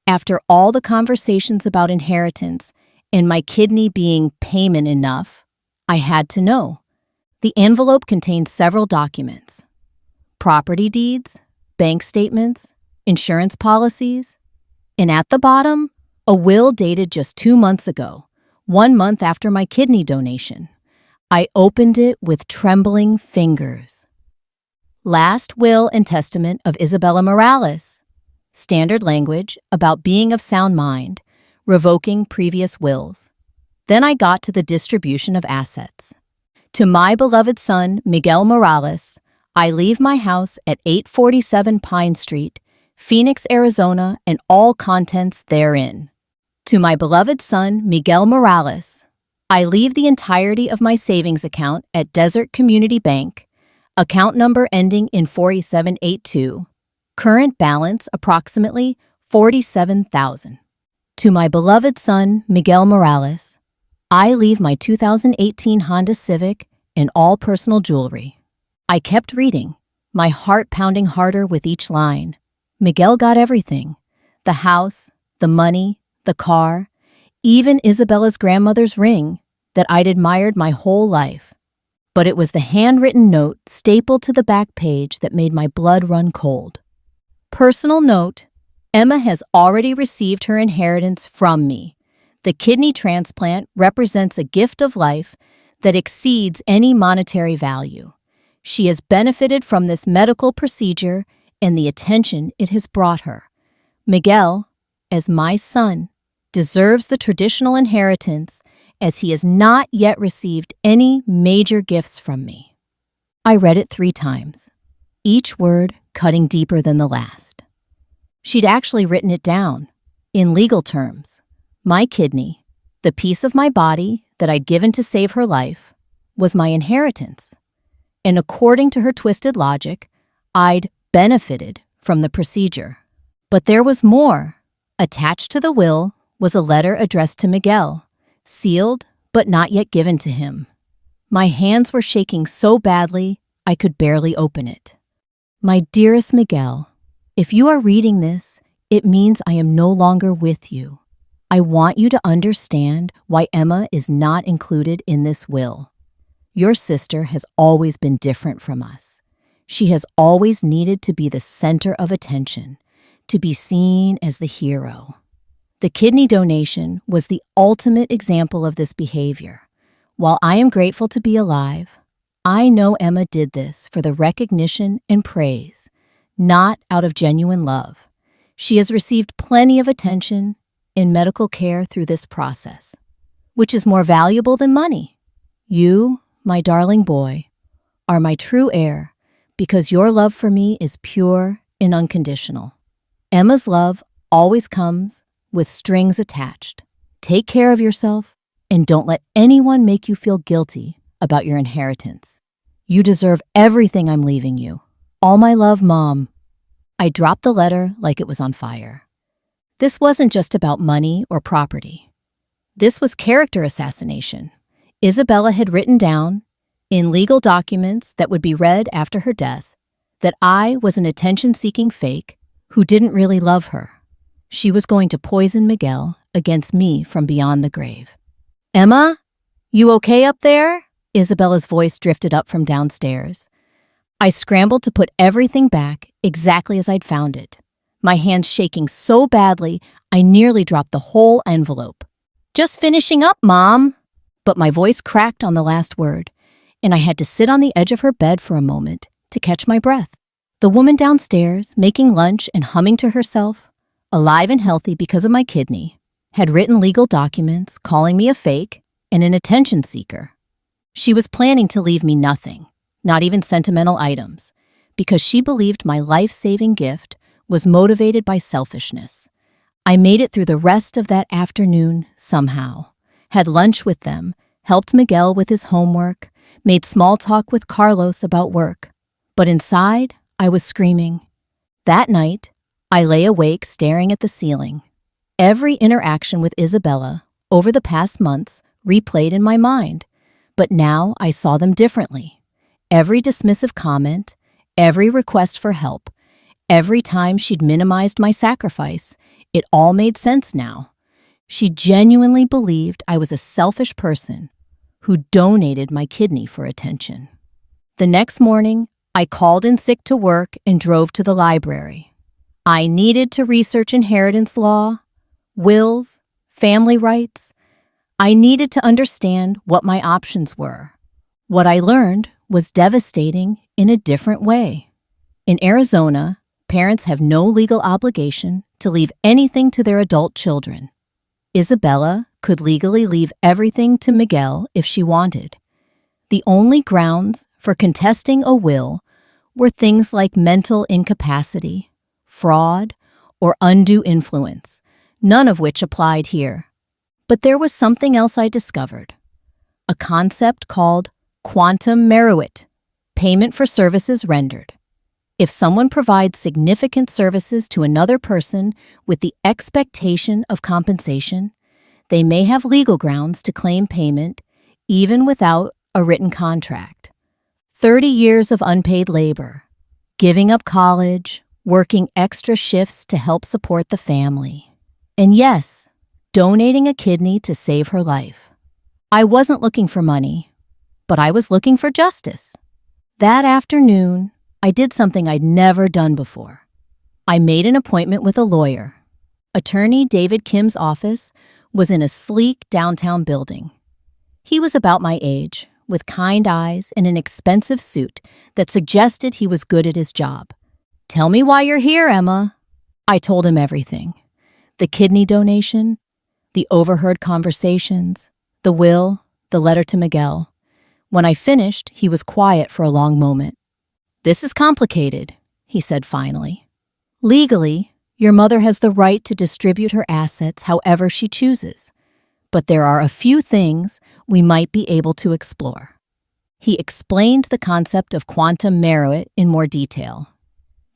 after all the conversations about inheritance and my kidney being payment enough, I had to know. The envelope contained several documents: property deeds, bank statements, insurance policies, and at the bottom, a will dated just 2 months ago, 1 month after my kidney donation. I opened it with trembling fingers. Last will and testament of Isabella Morales. Standard language about being of sound mind, revoking previous wills. Then I got to the distribution of assets. To my beloved son, Miguel Morales, I leave my house at 847 Pine Street, Phoenix, Arizona, and all contents therein. To my beloved son, Miguel Morales, I leave the entirety of my savings account at Desert Community Bank, account number ending in 4782, current balance approximately $47,000. To my beloved son, Miguel Morales, I leave my 2018 Honda Civic and all personal jewelry. I kept reading, my heart pounding harder with each line. Miguel got everything: the house, the money, the car, even Isabella's grandmother's ring that I'd admired my whole life. But it was the handwritten note stapled to the back page that made my blood run cold. Personal note: Emma has already received her inheritance from me. The kidney transplant represents a gift of life that exceeds any monetary value. She has benefited from this medical procedure and the attention it has brought her. Miguel, as my son, deserves the traditional inheritance as he has not yet received any major gifts from me. I read it 3 times, each word cutting deeper than the last. She'd actually written it down, in legal terms. My kidney, the piece of my body that I'd given to save her life, was my inheritance. And according to her twisted logic, I'd benefited from the procedure. But there was more. Attached to the will was a letter addressed to Miguel, sealed but not yet given to him. My hands were shaking so badly I could barely open it. My dearest Miguel, if you are reading this, it means I am no longer with you. I want you to understand why Emma is not included in this will. Your sister has always been different from us. She has always needed to be the center of attention, to be seen as the hero. The kidney donation was the ultimate example of this behavior. While I am grateful to be alive, I know Emma did this for the recognition and praise, not out of genuine love. She has received plenty of attention in medical care through this process, which is more valuable than money. You, my darling boy, are my true heir because your love for me is pure and unconditional. Emma's love always comes with strings attached. Take care of yourself and don't let anyone make you feel guilty about your inheritance. You deserve everything I'm leaving you. All my love, Mom. I dropped the letter like it was on fire. This wasn't just about money or property. This was character assassination. Isabella had written down, in legal documents that would be read after her death, that I was an attention-seeking fake who didn't really love her. She was going to poison Miguel against me from beyond the grave. Emma, you okay up there? Isabella's voice drifted up from downstairs. I scrambled to put everything back exactly as I'd found it, my hands shaking so badly I nearly dropped the whole envelope. Just finishing up, Mom. But my voice cracked on the last word, and I had to sit on the edge of her bed for a moment to catch my breath. The woman downstairs, making lunch and humming to herself, alive and healthy because of my kidney, had written legal documents calling me a fake and an attention seeker. She was planning to leave me nothing, not even sentimental items, because she believed my life-saving gift was motivated by selfishness. I made it through the rest of that afternoon somehow, had lunch with them, helped Miguel with his homework, made small talk with Carlos about work. But inside, I was screaming. That night, I lay awake staring at the ceiling. Every interaction with Isabella over the past months replayed in my mind, but now I saw them differently. Every dismissive comment, every request for help, every time she'd minimized my sacrifice, it all made sense now. She genuinely believed I was a selfish person who donated my kidney for attention. The next morning, I called in sick to work and drove to the library. I needed to research inheritance law, wills, family rights. I needed to understand what my options were. What I learned was devastating in a different way. In Arizona, parents have no legal obligation to leave anything to their adult children. Isabella could legally leave everything to Miguel if she wanted. The only grounds for contesting a will were things like mental incapacity, fraud, or undue influence, none of which applied here. But there was something else I discovered, a concept called quantum meruit, payment for services rendered. If someone provides significant services to another person with the expectation of compensation, they may have legal grounds to claim payment even without a written contract. 30 years of unpaid labor, giving up college, working extra shifts to help support the family. And yes, donating a kidney to save her life. I wasn't looking for money, but I was looking for justice. That afternoon, I did something I'd never done before. I made an appointment with a lawyer. Attorney David Kim's office was in a sleek downtown building. He was about my age, with kind eyes and an expensive suit that suggested he was good at his job. "Tell me why you're here, Emma." I told him everything. The kidney donation, the overheard conversations, the will, the letter to Miguel. When I finished, he was quiet for a long moment. "This is complicated," he said finally. "Legally, your mother has the right to distribute her assets however she chooses, but there are a few things we might be able to explore." He explained the concept of quantum meruit in more detail.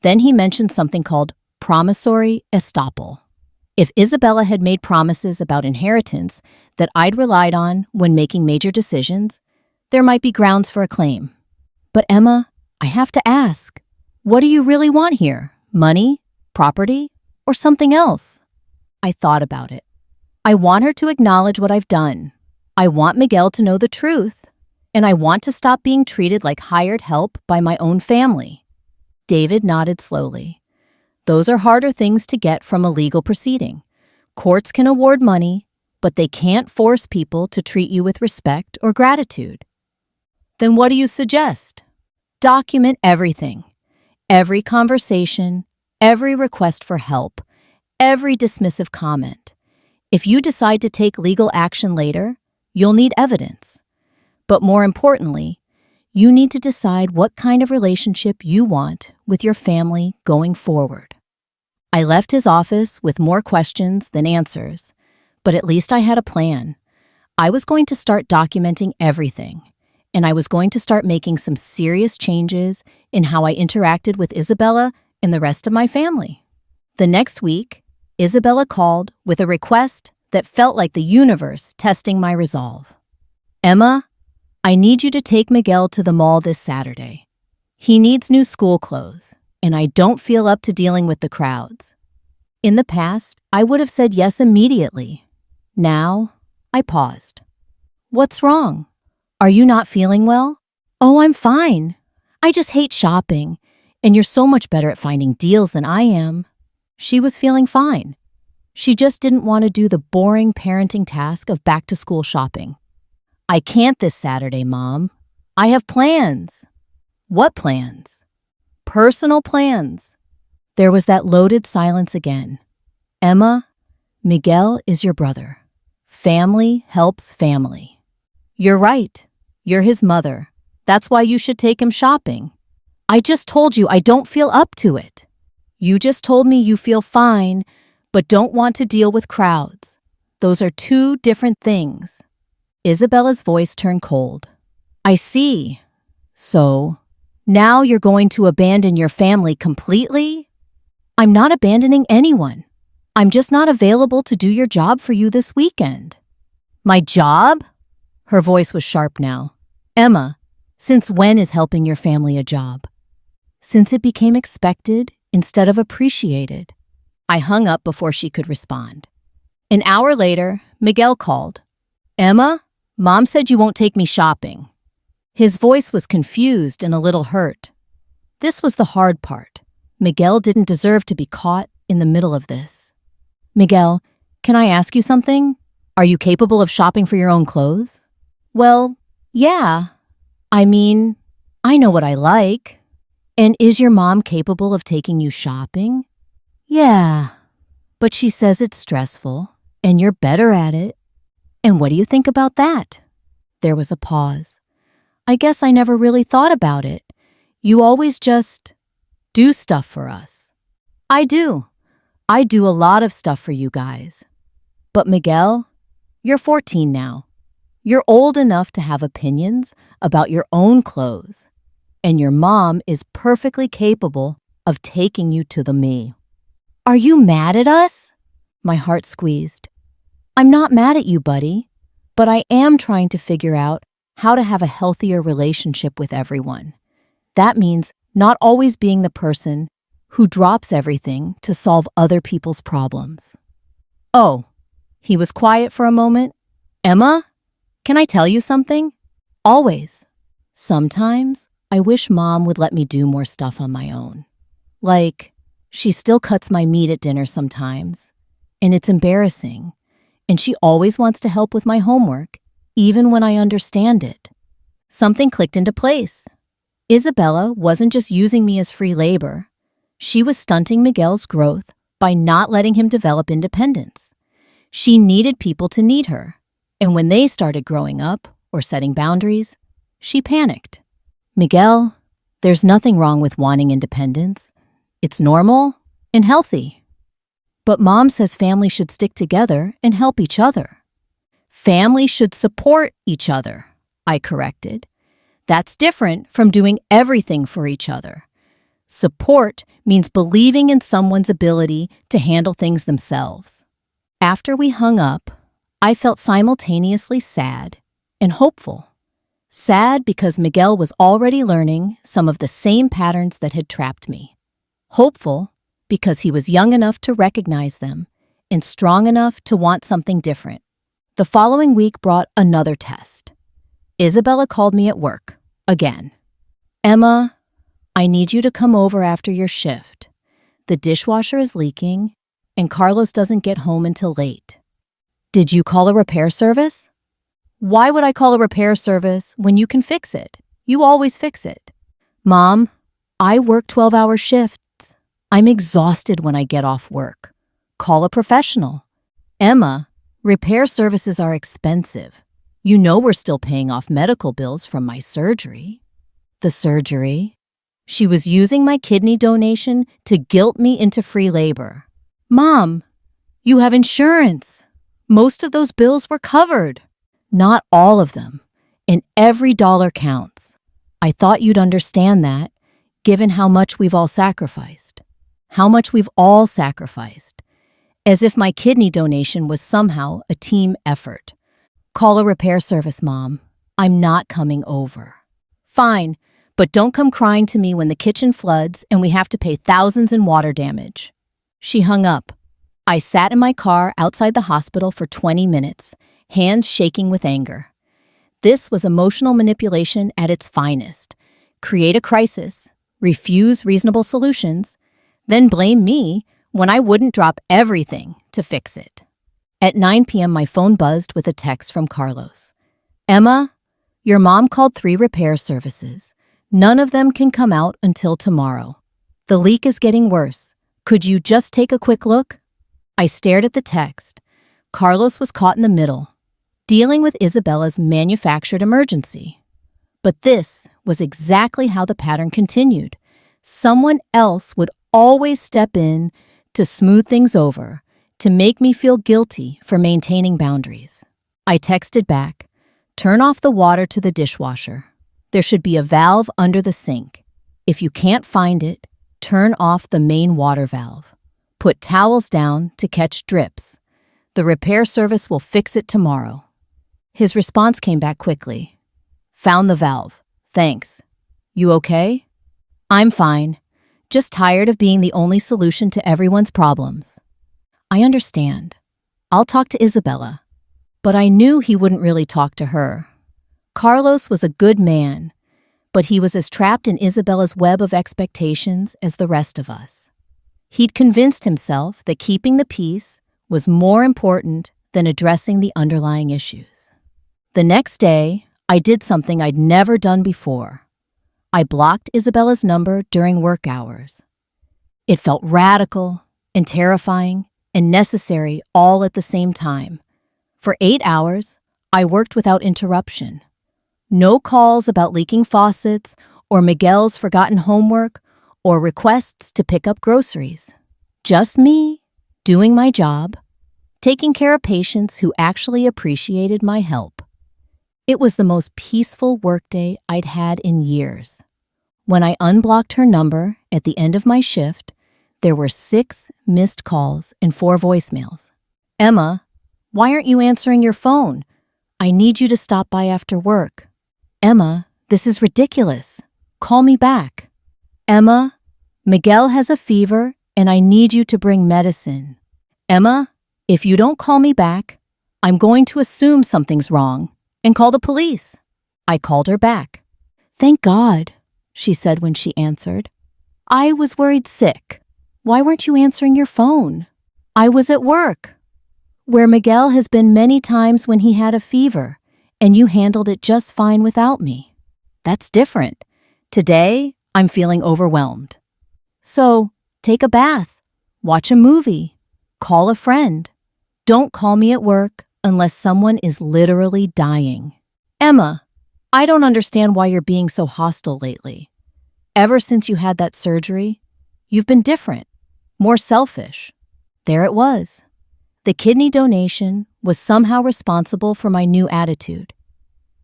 Then he mentioned something called promissory estoppel. If Isabella had made promises about inheritance that I'd relied on when making major decisions, there might be grounds for a claim. "But Emma, I have to ask, what do you really want here? Money, property, or something else?" I thought about it. I want her to acknowledge what I've done. I want Miguel to know the truth, and I want to stop being treated like hired help by my own family. David nodded slowly. Those are harder things to get from a legal proceeding. Courts can award money, but they can't force people to treat you with respect or gratitude. Then what do you suggest? Document everything. Every conversation, every request for help, every dismissive comment. If you decide to take legal action later, you'll need evidence. But more importantly, you need to decide what kind of relationship you want with your family going forward. I left his office with more questions than answers, but at least I had a plan. I was going to start documenting everything, and I was going to start making some serious changes in how I interacted with Isabella and the rest of my family. The next week, Isabella called with a request that felt like the universe testing my resolve. "Emma, I need you to take Miguel to the mall this Saturday. He needs new school clothes, and I don't feel up to dealing with the crowds." In the past, I would have said yes immediately. Now, I paused. "What's wrong? Are you not feeling well?" "Oh, I'm fine. I just hate shopping, and you're so much better at finding deals than I am." She was feeling fine. She just didn't want to do the boring parenting task of back-to-school shopping. "I can't this Saturday, Mom. I have plans." "What plans?" "Personal plans." There was that loaded silence again. "Emma, Miguel is your brother. Family helps family." "You're right. You're his mother. That's why you should take him shopping." "I just told you I don't feel up to it." "You just told me you feel fine, but don't want to deal with crowds. Those are two different things." Isabella's voice turned cold. "I see. So, now you're going to abandon your family completely?" "I'm not abandoning anyone. I'm just not available to do your job for you this weekend." "My job?" Her voice was sharp now. "Emma, since when is helping your family a job?" "Since it became expected instead of appreciated." I hung up before she could respond. An hour later, Miguel called. "Emma, Mom said you won't take me shopping. His voice was confused and a little hurt. This was the hard part. Miguel didn't deserve to be caught in the middle of this. Miguel, can I ask you something? Are you capable of shopping for your own clothes? Well, yeah. I mean, I know what I like. And is your mom capable of taking you shopping? Yeah. But she says it's stressful, and you're better at it. And what do you think about that? There was a pause. I guess I never really thought about it. You always just do stuff for us. I do. I do a lot of stuff for you guys. But Miguel, you're 14 now. You're old enough to have opinions about your own clothes. And your mom is perfectly capable of taking you to the me. Are you mad at us? My heart squeezed. I'm not mad at you, buddy, but I am trying to figure out how to have a healthier relationship with everyone. That means not always being the person who drops everything to solve other people's problems. Oh, he was quiet for a moment. Emma, can I tell you something? Always. Sometimes I wish Mom would let me do more stuff on my own. Like, she still cuts my meat at dinner sometimes, and it's embarrassing. And she always wants to help with my homework, even when I understand it. Something clicked into place. Isabella wasn't just using me as free labor. She was stunting Miguel's growth by not letting him develop independence. She needed people to need her, and when they started growing up or setting boundaries, she panicked. Miguel, there's nothing wrong with wanting independence. It's normal and healthy. But Mom says families should stick together and help each other. Families should support each other, I corrected. That's different from doing everything for each other. Support means believing in someone's ability to handle things themselves. After we hung up, I felt simultaneously sad and hopeful. Sad because Miguel was already learning some of the same patterns that had trapped me. Hopeful because he was young enough to recognize them and strong enough to want something different. The following week brought another test. Isabella called me at work, again. Emma, I need you to come over after your shift. The dishwasher is leaking, and Carlos doesn't get home until late. Did you call a repair service? Why would I call a repair service when you can fix it? You always fix it. Mom, I work 12-hour shifts. I'm exhausted when I get off work. Call a professional. Emma, repair services are expensive. You know we're still paying off medical bills from my surgery. The surgery? She was using my kidney donation to guilt me into free labor. Mom, you have insurance. Most of those bills were covered. Not all of them, and every dollar counts. I thought you'd understand that, given how much we've all sacrificed. How much we've all sacrificed. As if my kidney donation was somehow a team effort. Call a repair service, Mom. I'm not coming over. Fine, but don't come crying to me when the kitchen floods and we have to pay thousands in water damage. She hung up. I sat in my car outside the hospital for 20 minutes, hands shaking with anger. This was emotional manipulation at its finest. Create a crisis, refuse reasonable solutions, then blame me when I wouldn't drop everything to fix it. At 9 p.m., my phone buzzed with a text from Carlos. Emma, your mom called 3 repair services. None of them can come out until tomorrow. The leak is getting worse. Could you just take a quick look? I stared at the text. Carlos was caught in the middle, dealing with Isabella's manufactured emergency. But this was exactly how the pattern continued. Someone else would always step in to smooth things over, to make me feel guilty for maintaining boundaries. I texted back, turn off the water to the dishwasher. There should be a valve under the sink. If you can't find it, turn off the main water valve. Put towels down to catch drips. The repair service will fix it tomorrow. His response came back quickly. Found the valve. Thanks. You okay? I'm fine. Just tired of being the only solution to everyone's problems. I understand. I'll talk to Isabella. but I knew he wouldn't really talk to her. Carlos was a good man, but he was as trapped in Isabella's web of expectations as the rest of us. He'd convinced himself that keeping the peace was more important than addressing the underlying issues. The next day, I did something I'd never done before. I blocked Isabella's number during work hours. It felt radical and terrifying and necessary all at the same time. For 8 hours, I worked without interruption. No calls about leaking faucets or Miguel's forgotten homework or requests to pick up groceries. Just me, doing my job, taking care of patients who actually appreciated my help. It was the most peaceful workday I'd had in years. When I unblocked her number at the end of my shift, there were 6 missed calls and 4 voicemails. Emma, why aren't you answering your phone? I need you to stop by after work. Emma, this is ridiculous. Call me back. Emma, Miguel has a fever and I need you to bring medicine. Emma, if you don't call me back, I'm going to assume something's wrong and call the police. I called her back. Thank God, she said when she answered. I was worried sick. Why weren't you answering your phone? I was at work, where Miguel has been many times when he had a fever, and you handled it just fine without me. That's different. Today, I'm feeling overwhelmed. So, take a bath, watch a movie, call a friend. Don't call me at work unless someone is literally dying. Emma, I don't understand why you're being so hostile lately. Ever since you had that surgery, you've been different, more selfish. There it was. The kidney donation was somehow responsible for my new attitude,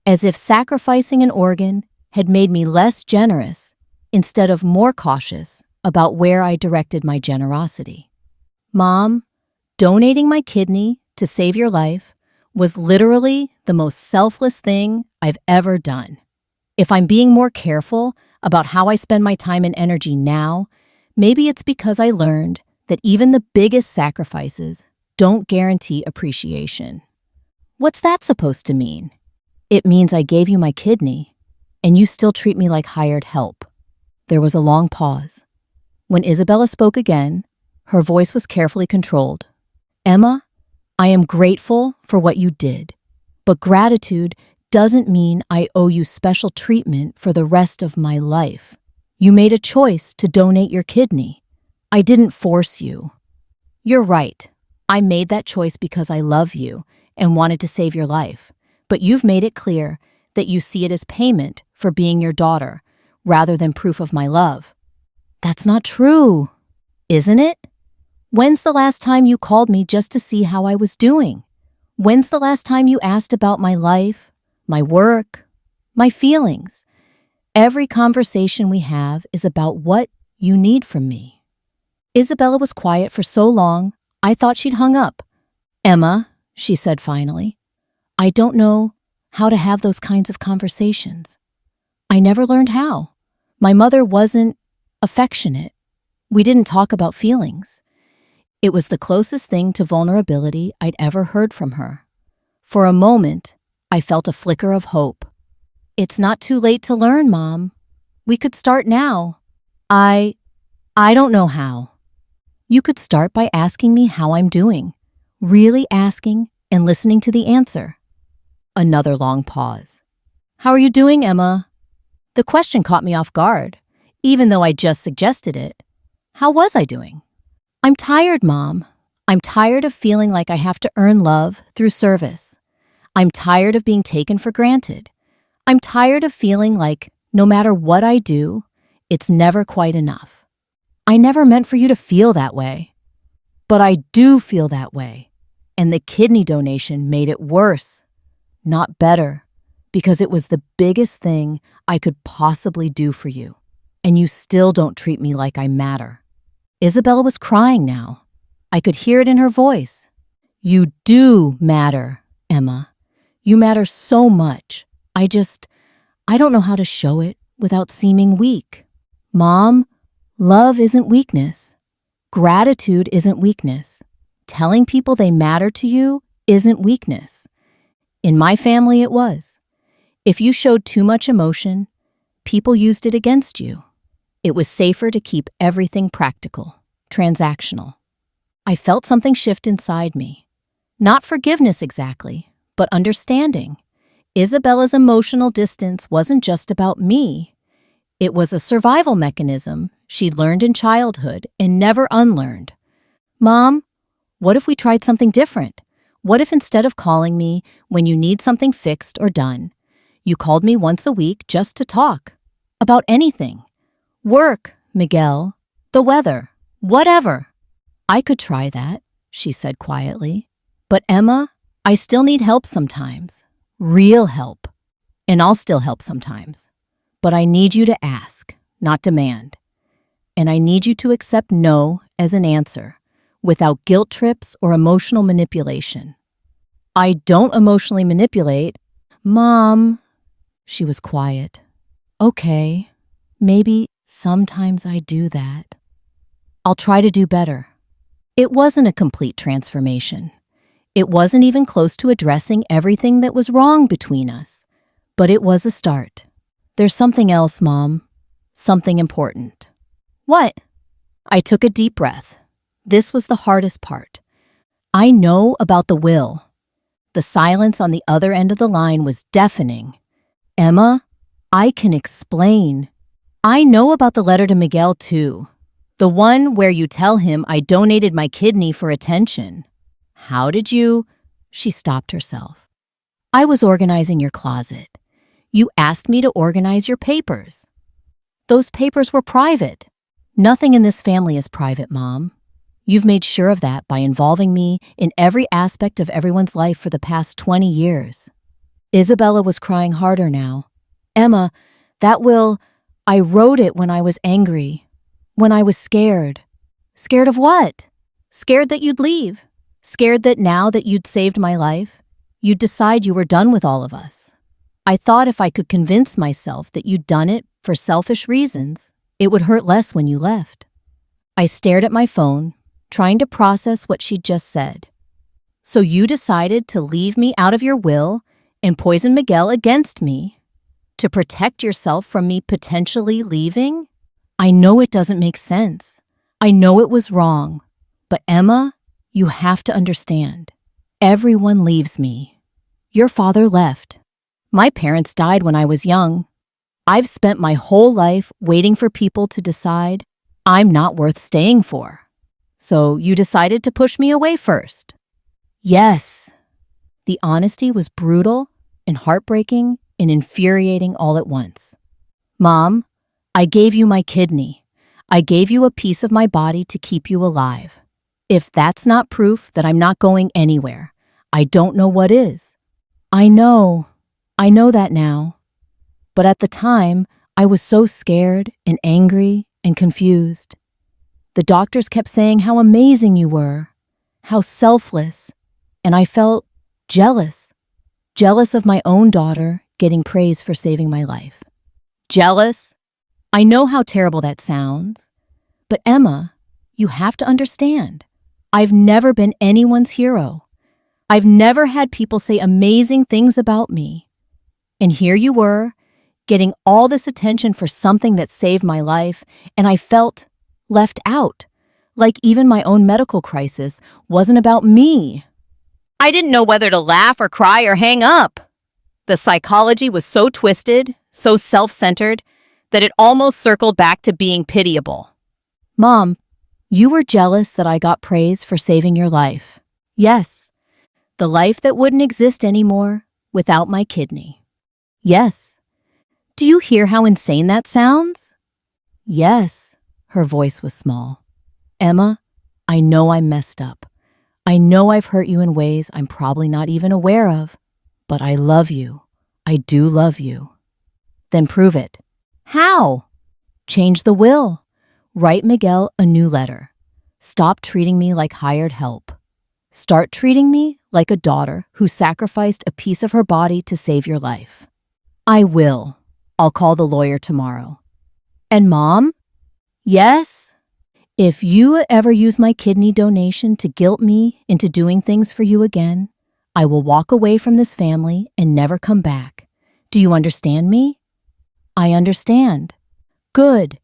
as if sacrificing an organ had made me less generous instead of more cautious about where I directed my generosity. Mom, donating my kidney to save your life was literally the most selfless thing I've ever done. If I'm being more careful about how I spend my time and energy now, maybe it's because I learned that even the biggest sacrifices don't guarantee appreciation. What's that supposed to mean? It means I gave you my kidney, and you still treat me like hired help. There was a long pause. When Isabella spoke again, her voice was carefully controlled. Emma, I am grateful for what you did, but gratitude doesn't mean I owe you special treatment for the rest of my life. You made a choice to donate your kidney. I didn't force you. You're right. I made that choice because I love you and wanted to save your life. But you've made it clear that you see it as payment for being your daughter rather than proof of my love. That's not true, isn't it? When's the last time you called me just to see how I was doing? When's the last time you asked about my life, my work, my feelings? Every conversation we have is about what you need from me. Isabella was quiet for so long, I thought she'd hung up. Emma, she said finally, I don't know how to have those kinds of conversations. I never learned how. My mother wasn't affectionate. We didn't talk about feelings. It was the closest thing to vulnerability I'd ever heard from her. For a moment, I felt a flicker of hope. It's not too late to learn, Mom. We could start now. I don't know how. You could start by asking me how I'm doing, really asking and listening to the answer. Another long pause. How are you doing, Emma? The question caught me off guard, even though I just suggested it. How was I doing? I'm tired, Mom. I'm tired of feeling like I have to earn love through service. I'm tired of being taken for granted. I'm tired of feeling like no matter what I do, it's never quite enough. I never meant for you to feel that way. But I do feel that way. And the kidney donation made it worse, not better, because it was the biggest thing I could possibly do for you. And you still don't treat me like I matter. Isabella was crying now. I could hear it in her voice. You do matter, Emma. You matter so much. I don't know how to show it without seeming weak. Mom, love isn't weakness. Gratitude isn't weakness. Telling people they matter to you isn't weakness. In my family, it was. If you showed too much emotion, people used it against you. It was safer to keep everything practical, transactional. I felt something shift inside me. Not forgiveness exactly, but understanding. Isabella's emotional distance wasn't just about me. It was a survival mechanism she'd learned in childhood and never unlearned. Mom, what if we tried something different? What if instead of calling me when you need something fixed or done, you called me once a week just to talk? About anything. Work, Miguel, the weather, whatever. I could try that, she said quietly. But Emma, I still need help sometimes. Real help. And I'll still help sometimes. But I need you to ask, not demand. And I need you to accept no as an answer, without guilt trips or emotional manipulation. I don't emotionally manipulate. Mom, she was quiet. Okay, maybe sometimes I do that. I'll try to do better. It wasn't a complete transformation. It wasn't even close to addressing everything that was wrong between us. But it was a start. There's something else, Mom. Something important. What? I took a deep breath. This was the hardest part. I know about the will. The silence on the other end of the line was deafening. Emma, I can explain. I know about the letter to Miguel, too. The one where you tell him I donated my kidney for attention. How did you? She stopped herself. I was organizing your closet. You asked me to organize your papers. Those papers were private. Nothing in this family is private, Mom. You've made sure of that by involving me in every aspect of everyone's life for the past 20 years. Isabella was crying harder now. Emma, that will, I wrote it when I was angry, when I was scared. Scared of what? Scared that you'd leave. Scared that now that you'd saved my life, you'd decide you were done with all of us. I thought if I could convince myself that you'd done it for selfish reasons, it would hurt less when you left. I stared at my phone, trying to process what she'd just said. So you decided to leave me out of your will and poison Miguel against me? To protect yourself from me potentially leaving? I know it doesn't make sense. I know it was wrong. But Emma, you have to understand. Everyone leaves me. Your father left. My parents died when I was young. I've spent my whole life waiting for people to decide I'm not worth staying for. So you decided to push me away first. Yes. The honesty was brutal and heartbreaking and infuriating all at once. Mom, I gave you my kidney. I gave you a piece of my body to keep you alive. If that's not proof that I'm not going anywhere, I don't know what is. I know that now. But at the time, I was so scared and angry and confused. The doctors kept saying how amazing you were, how selfless, and I felt jealous. Jealous of my own daughter getting praise for saving my life. Jealous? I know how terrible that sounds. But Emma, you have to understand. I've never been anyone's hero. I've never had people say amazing things about me. And here you were, getting all this attention for something that saved my life, and I felt left out, like even my own medical crisis wasn't about me. I didn't know whether to laugh or cry or hang up. The psychology was so twisted, so self-centered, that it almost circled back to being pitiable. Mom, you were jealous that I got praise for saving your life. Yes, the life that wouldn't exist anymore without my kidney. Yes. Do you hear how insane that sounds? Yes. Her voice was small. Emma, I know I'm messed up. I know I've hurt you in ways I'm probably not even aware of, but I love you. I do love you. Then prove it. How? Change the will. Write Miguel a new letter. Stop treating me like hired help. Start treating me like a daughter who sacrificed a piece of her body to save your life. I will. I'll call the lawyer tomorrow. And Mom? Yes? If you ever use my kidney donation to guilt me into doing things for you again, I will walk away from this family and never come back. Do you understand me? I understand. Good.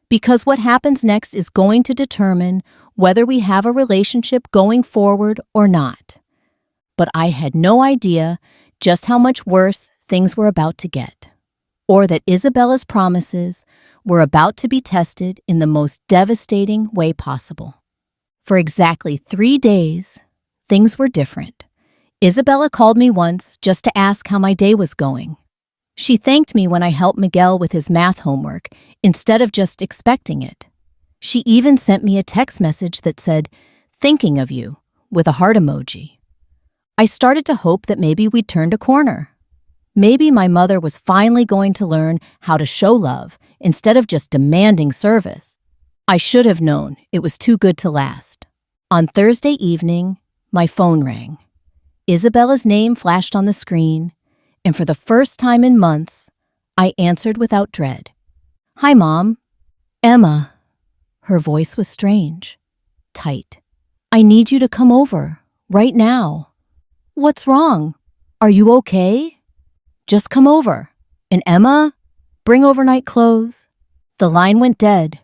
Because what happens next is going to determine whether we have a relationship going forward or not. But I had no idea just how much worse things were about to get, or that Isabella's promises were about to be tested in the most devastating way possible. For exactly 3 days, things were different. Isabella called me once just to ask how my day was going. She thanked me when I helped Miguel with his math homework instead of just expecting it. She even sent me a text message that said, "Thinking of you," with a heart emoji. I started to hope that maybe we'd turned a corner. Maybe my mother was finally going to learn how to show love instead of just demanding service. I should have known it was too good to last. On Thursday evening, my phone rang. Isabella's name flashed on the screen, and for the first time in months, I answered without dread. "Hi, Mom. Emma." Her voice was strange, tight. "I need you to come over, right now." "What's wrong? Are you okay?" "Just come over. And Emma, bring overnight clothes." The line went dead.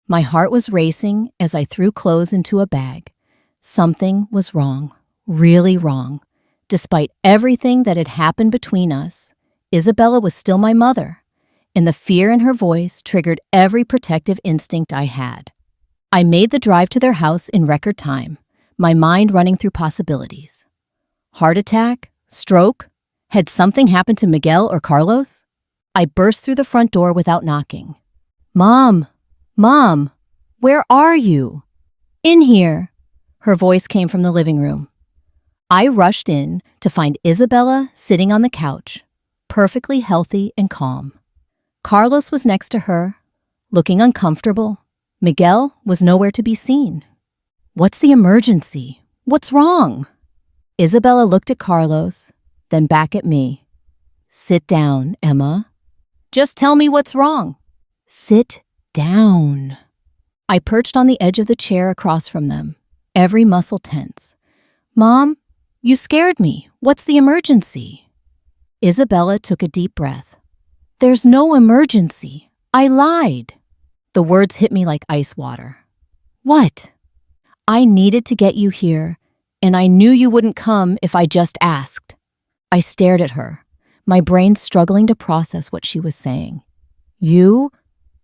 My heart was racing as I threw clothes into a bag. Something was wrong, really wrong. Despite everything that had happened between us, Isabella was still my mother, and the fear in her voice triggered every protective instinct I had. I made the drive to their house in record time, my mind running through possibilities. Heart attack? Stroke? Had something happened to Miguel or Carlos? I burst through the front door without knocking. "Mom! Mom! Where are you?" "In here." Her voice came from the living room. I rushed in to find Isabella sitting on the couch, perfectly healthy and calm. Carlos was next to her, looking uncomfortable. Miguel was nowhere to be seen. "What's the emergency? What's wrong?" Isabella looked at Carlos, then back at me. "Sit down, Emma." "Just tell me what's wrong." "Sit down." I perched on the edge of the chair across from them, every muscle tense. "Mom, you scared me. What's the emergency?" Isabella took a deep breath. "There's no emergency. I lied." The words hit me like ice water. "What?" "I needed to get you here, and I knew you wouldn't come if I just asked." I stared at her, my brain struggling to process what she was saying. You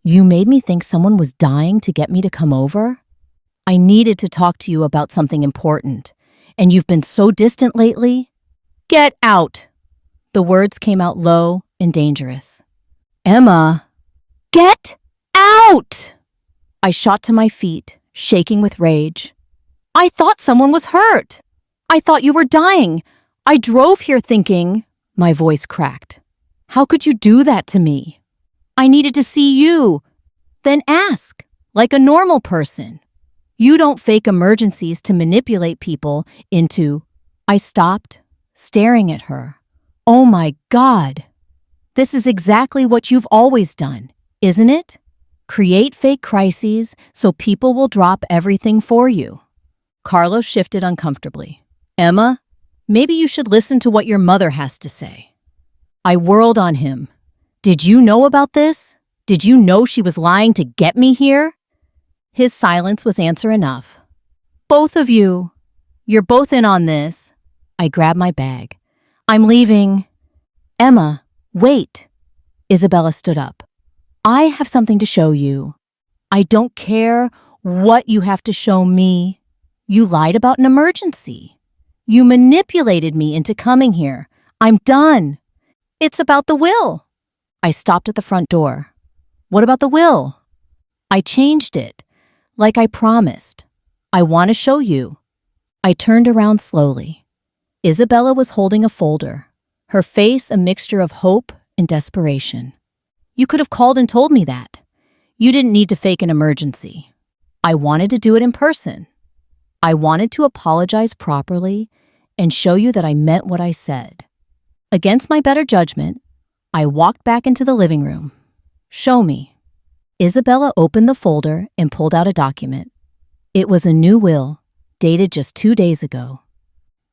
made me think someone was dying to get me to come over? I needed to talk to you about something important, and you've been so distant lately? Get out!" The words came out low and dangerous. "Emma, get out!" I shot to my feet, shaking with rage. "I thought someone was hurt. I thought you were dying. I drove here thinking—" My voice cracked. "How could you do that to me? I needed to see you. Then ask, like a normal person. You don't fake emergencies to manipulate people into—" I stopped, staring at her. "Oh my God. This is exactly what you've always done, isn't it? Create fake crises so people will drop everything for you." Carlos shifted uncomfortably. "Emma, maybe you should listen to what your mother has to say." I whirled on him. "Did you know about this? Did you know she was lying to get me here?" His silence was answer enough. "Both of you. You're both in on this." I grabbed my bag. "I'm leaving." "Emma, wait." Isabella stood up. "I have something to show you. I don't care what you have to show me. You lied about an emergency. You manipulated me into coming here. I'm done. It's about the will." I stopped at the front door. "What about the will?" "I changed it, like I promised. I want to show you." I turned around slowly. Isabella was holding a folder, her face a mixture of hope and desperation. "You could have called and told me that. You didn't need to fake an emergency. I wanted to do it in person. I wanted to apologize properly and show you that I meant what I said." Against my better judgment, I walked back into the living room. "Show me." Isabella opened the folder and pulled out a document. It was a new will, dated just 2 days ago.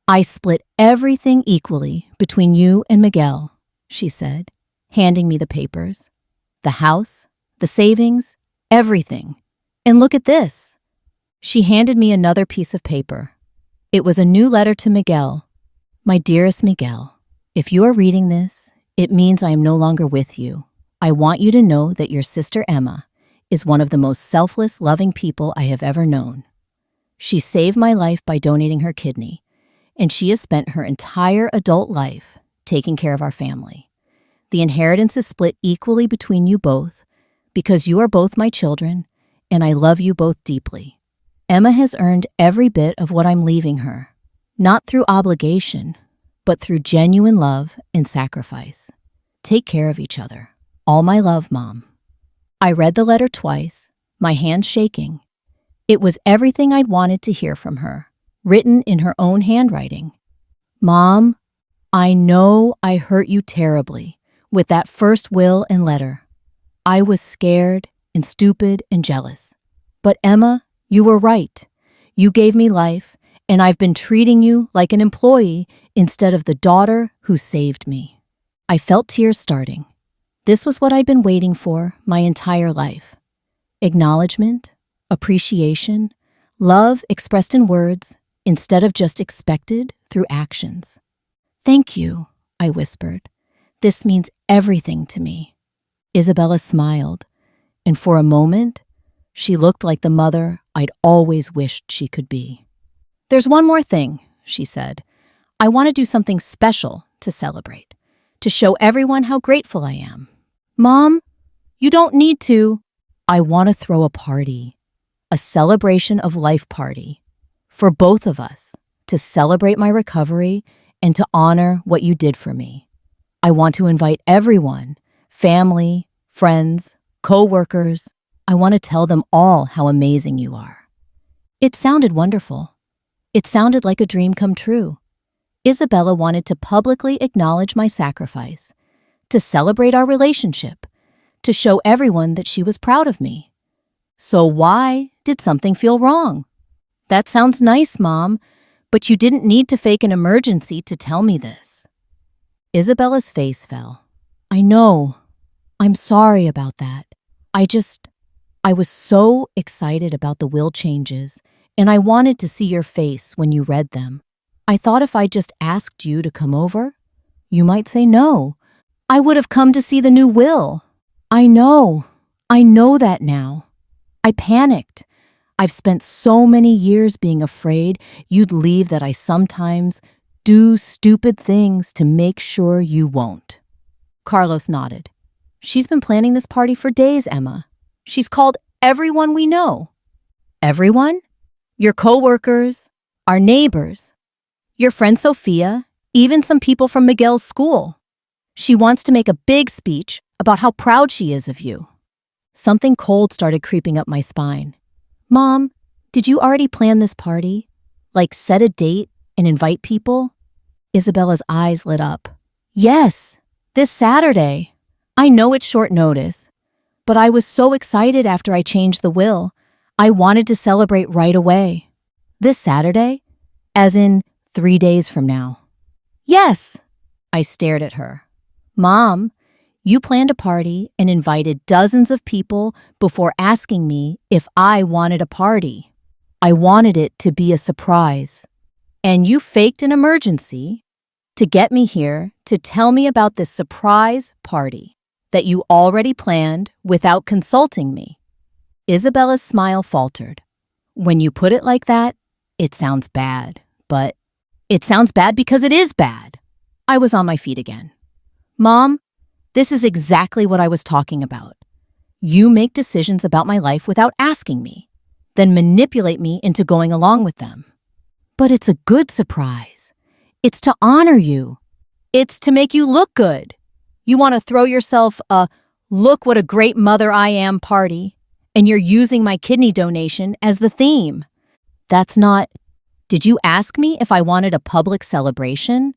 I split everything equally between you and Miguel, she said, handing me the papers. The house, the savings, everything. And look at this. She handed me another piece of paper. It was a new letter to Miguel. My dearest Miguel, if you are reading this, it means I am no longer with you. I want you to know that your sister Emma is one of the most selfless, loving people I have ever known. She saved my life by donating her kidney, and she has spent her entire adult life taking care of our family. The inheritance is split equally between you both because you are both my children, and I love you both deeply. Emma has earned every bit of what I'm leaving her, not through obligation, but through genuine love and sacrifice. Take care of each other. All my love, Mom. I read the letter twice, my hands shaking. It was everything I'd wanted to hear from her, written in her own handwriting. Mom, I know I hurt you terribly with that first will and letter. I was scared and stupid and jealous. But Emma, you were right. You gave me life, and I've been treating you like an employee instead of the daughter who saved me. I felt tears starting. This was what I'd been waiting for my entire life. Acknowledgement, appreciation, love expressed in words instead of just expected through actions. Thank you, I whispered. This means everything to me. Isabella smiled, and for a moment, she looked like the mother I'd always wished she could be. There's one more thing, she said. I want to do something special to celebrate, to show everyone how grateful I am. Mom, you don't need to. I want to throw a party, a celebration of life party, for both of us, to celebrate my recovery and to honor what you did for me. I want to invite everyone, family, friends, co-workers. I want to tell them all how amazing you are. It sounded wonderful. It sounded like a dream come true. Isabella wanted to publicly acknowledge my sacrifice, to celebrate our relationship, to show everyone that she was proud of me. So why did something feel wrong? That sounds nice, Mom, but you didn't need to fake an emergency to tell me this. Isabella's face fell. I know. I'm sorry about that. I was so excited about the will changes, and I wanted to see your face when you read them. I thought if I just asked you to come over, you might say no. I would have come to see the new will. I know that now. I panicked. I've spent so many years being afraid you'd leave that I sometimes do stupid things to make sure you won't. Carlos nodded. She's been planning this party for days, Emma. She's called everyone we know. Everyone? Your co-workers, our neighbors, your friend Sophia, even some people from Miguel's school. She wants to make a big speech about how proud she is of you. Something cold started creeping up my spine. Mom, did you already plan this party? Like set a date and invite people? Isabella's eyes lit up. Yes, this Saturday. I know it's short notice, but I was so excited after I changed the will. I wanted to celebrate right away. This Saturday? As in 3 days from now. Yes, I stared at her. Mom, you planned a party and invited dozens of people before asking me if I wanted a party. I wanted it to be a surprise. And you faked an emergency to get me here to tell me about this surprise party that you already planned without consulting me. Isabella's smile faltered. When you put it like that, it sounds bad, but it sounds bad because it is bad. I was on my feet again. Mom, this is exactly what I was talking about. You make decisions about my life without asking me, then manipulate me into going along with them. But it's a good surprise. It's to honor you. It's to make you look good. You want to throw yourself a look what a great mother I am party, and you're using my kidney donation as the theme. That's not... Did you ask me if I wanted a public celebration?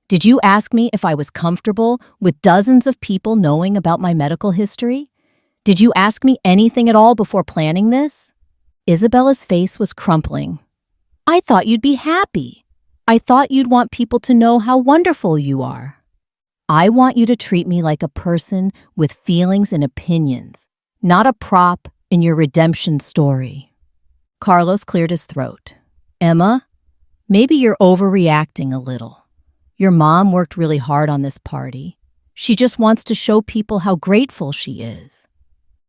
Did you ask me if I was comfortable with dozens of people knowing about my medical history? Did you ask me anything at all before planning this? Isabella's face was crumpling. I thought you'd be happy. I thought you'd want people to know how wonderful you are. I want you to treat me like a person with feelings and opinions, not a prop in your redemption story." Carlos cleared his throat. "Emma, maybe you're overreacting a little. Your mom worked really hard on this party. She just wants to show people how grateful she is."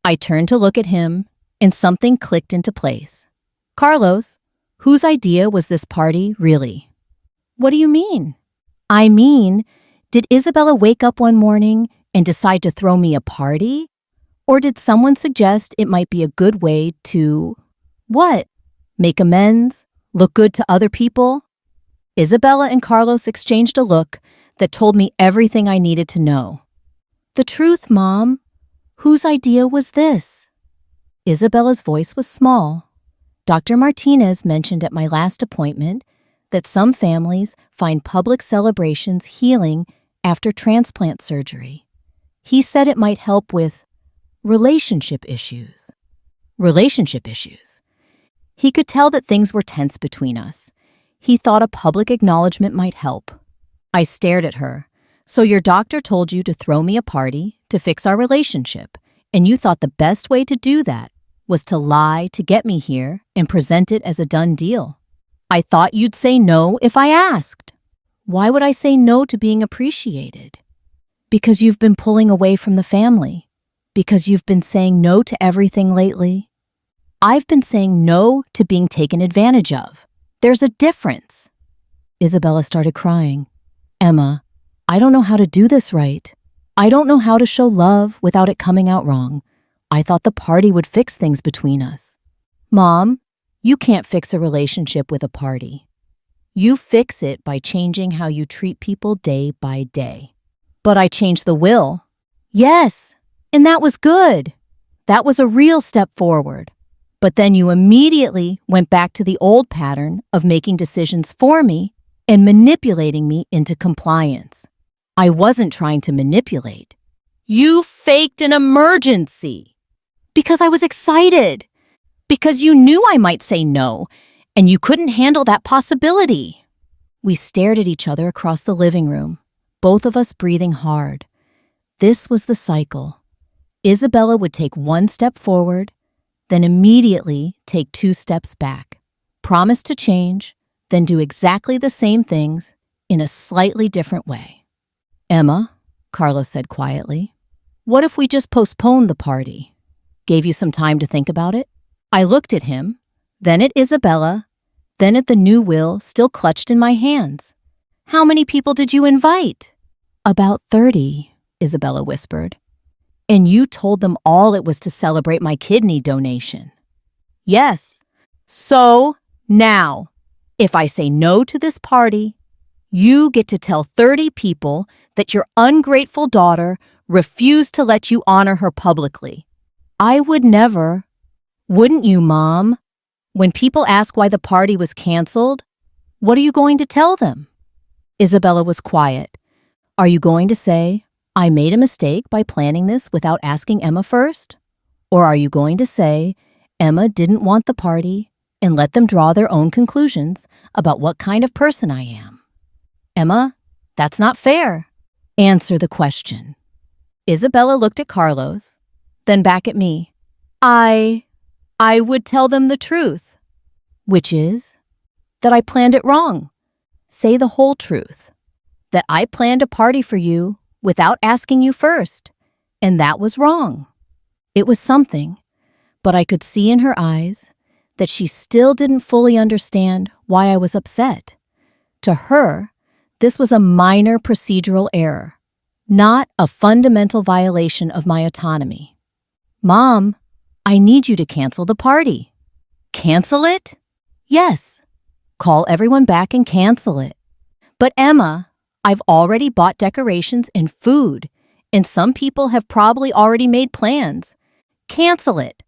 I turned to look at him, and something clicked into place. "Carlos, whose idea was this party, really?" "What do you mean?" "I mean, did Isabella wake up one morning and decide to throw me a party? Or did someone suggest it might be a good way to, what? Make amends? Look good to other people?" Isabella and Carlos exchanged a look that told me everything I needed to know. "The truth, Mom. Whose idea was this?" Isabella's voice was small. Dr. Martinez mentioned at my last appointment that some families find public celebrations healing after transplant surgery. He said it might help with relationship issues. Relationship issues. He could tell that things were tense between us. He thought a public acknowledgement might help. I stared at her. "So your doctor told you to throw me a party to fix our relationship, and you thought the best way to do that was to lie to get me here and present it as a done deal. I thought you'd say no if I asked." "Why would I say no to being appreciated?" "Because you've been pulling away from the family. Because you've been saying no to everything lately. I've been saying no to being taken advantage of. There's a difference." Isabella started crying. "Emma, I don't know how to do this right. I don't know how to show love without it coming out wrong. I thought the party would fix things between us." "Mom, you can't fix a relationship with a party. You fix it by changing how you treat people day by day." "But I changed the will." "Yes, and that was good. That was a real step forward. But then you immediately went back to the old pattern of making decisions for me and manipulating me into compliance." "I wasn't trying to manipulate. You faked an emergency." "Because I was excited. Because you knew I might say no, and you couldn't handle that possibility." We stared at each other across the living room, both of us breathing hard. This was the cycle. Isabella would take one step forward, then immediately take 2 steps back, promise to change, then do exactly the same things in a slightly different way. "Emma," Carlos said quietly, "what if we just postponed the party? Gave you some time to think about it?" I looked at him, then at Isabella, then at the new will still clutched in my hands. "How many people did you invite?" "About 30, Isabella whispered. "And you told them all it was to celebrate my kidney donation." "Yes. So now, if I say no to this party, you get to tell 30 people that your ungrateful daughter refused to let you honor her publicly." "I would never." "Wouldn't you, Mom? When people ask why the party was canceled, what are you going to tell them?" Isabella was quiet. "Are you going to say, I made a mistake by planning this without asking Emma first? Or are you going to say, Emma didn't want the party and let them draw their own conclusions about what kind of person I am?" "Emma, that's not fair. Answer the question." Isabella looked at Carlos, then back at me. I would tell them the truth." "Which is?" "That I planned it wrong. Say the whole truth. That I planned a party for you without asking you first, and that was wrong." It was something, but I could see in her eyes that she still didn't fully understand why I was upset. To her, this was a minor procedural error, not a fundamental violation of my autonomy. "Mom, I need you to cancel the party." "Cancel it?" "Yes. Call everyone back and cancel it." "But Emma, I've already bought decorations and food, and some people have probably already made plans. Cancel it.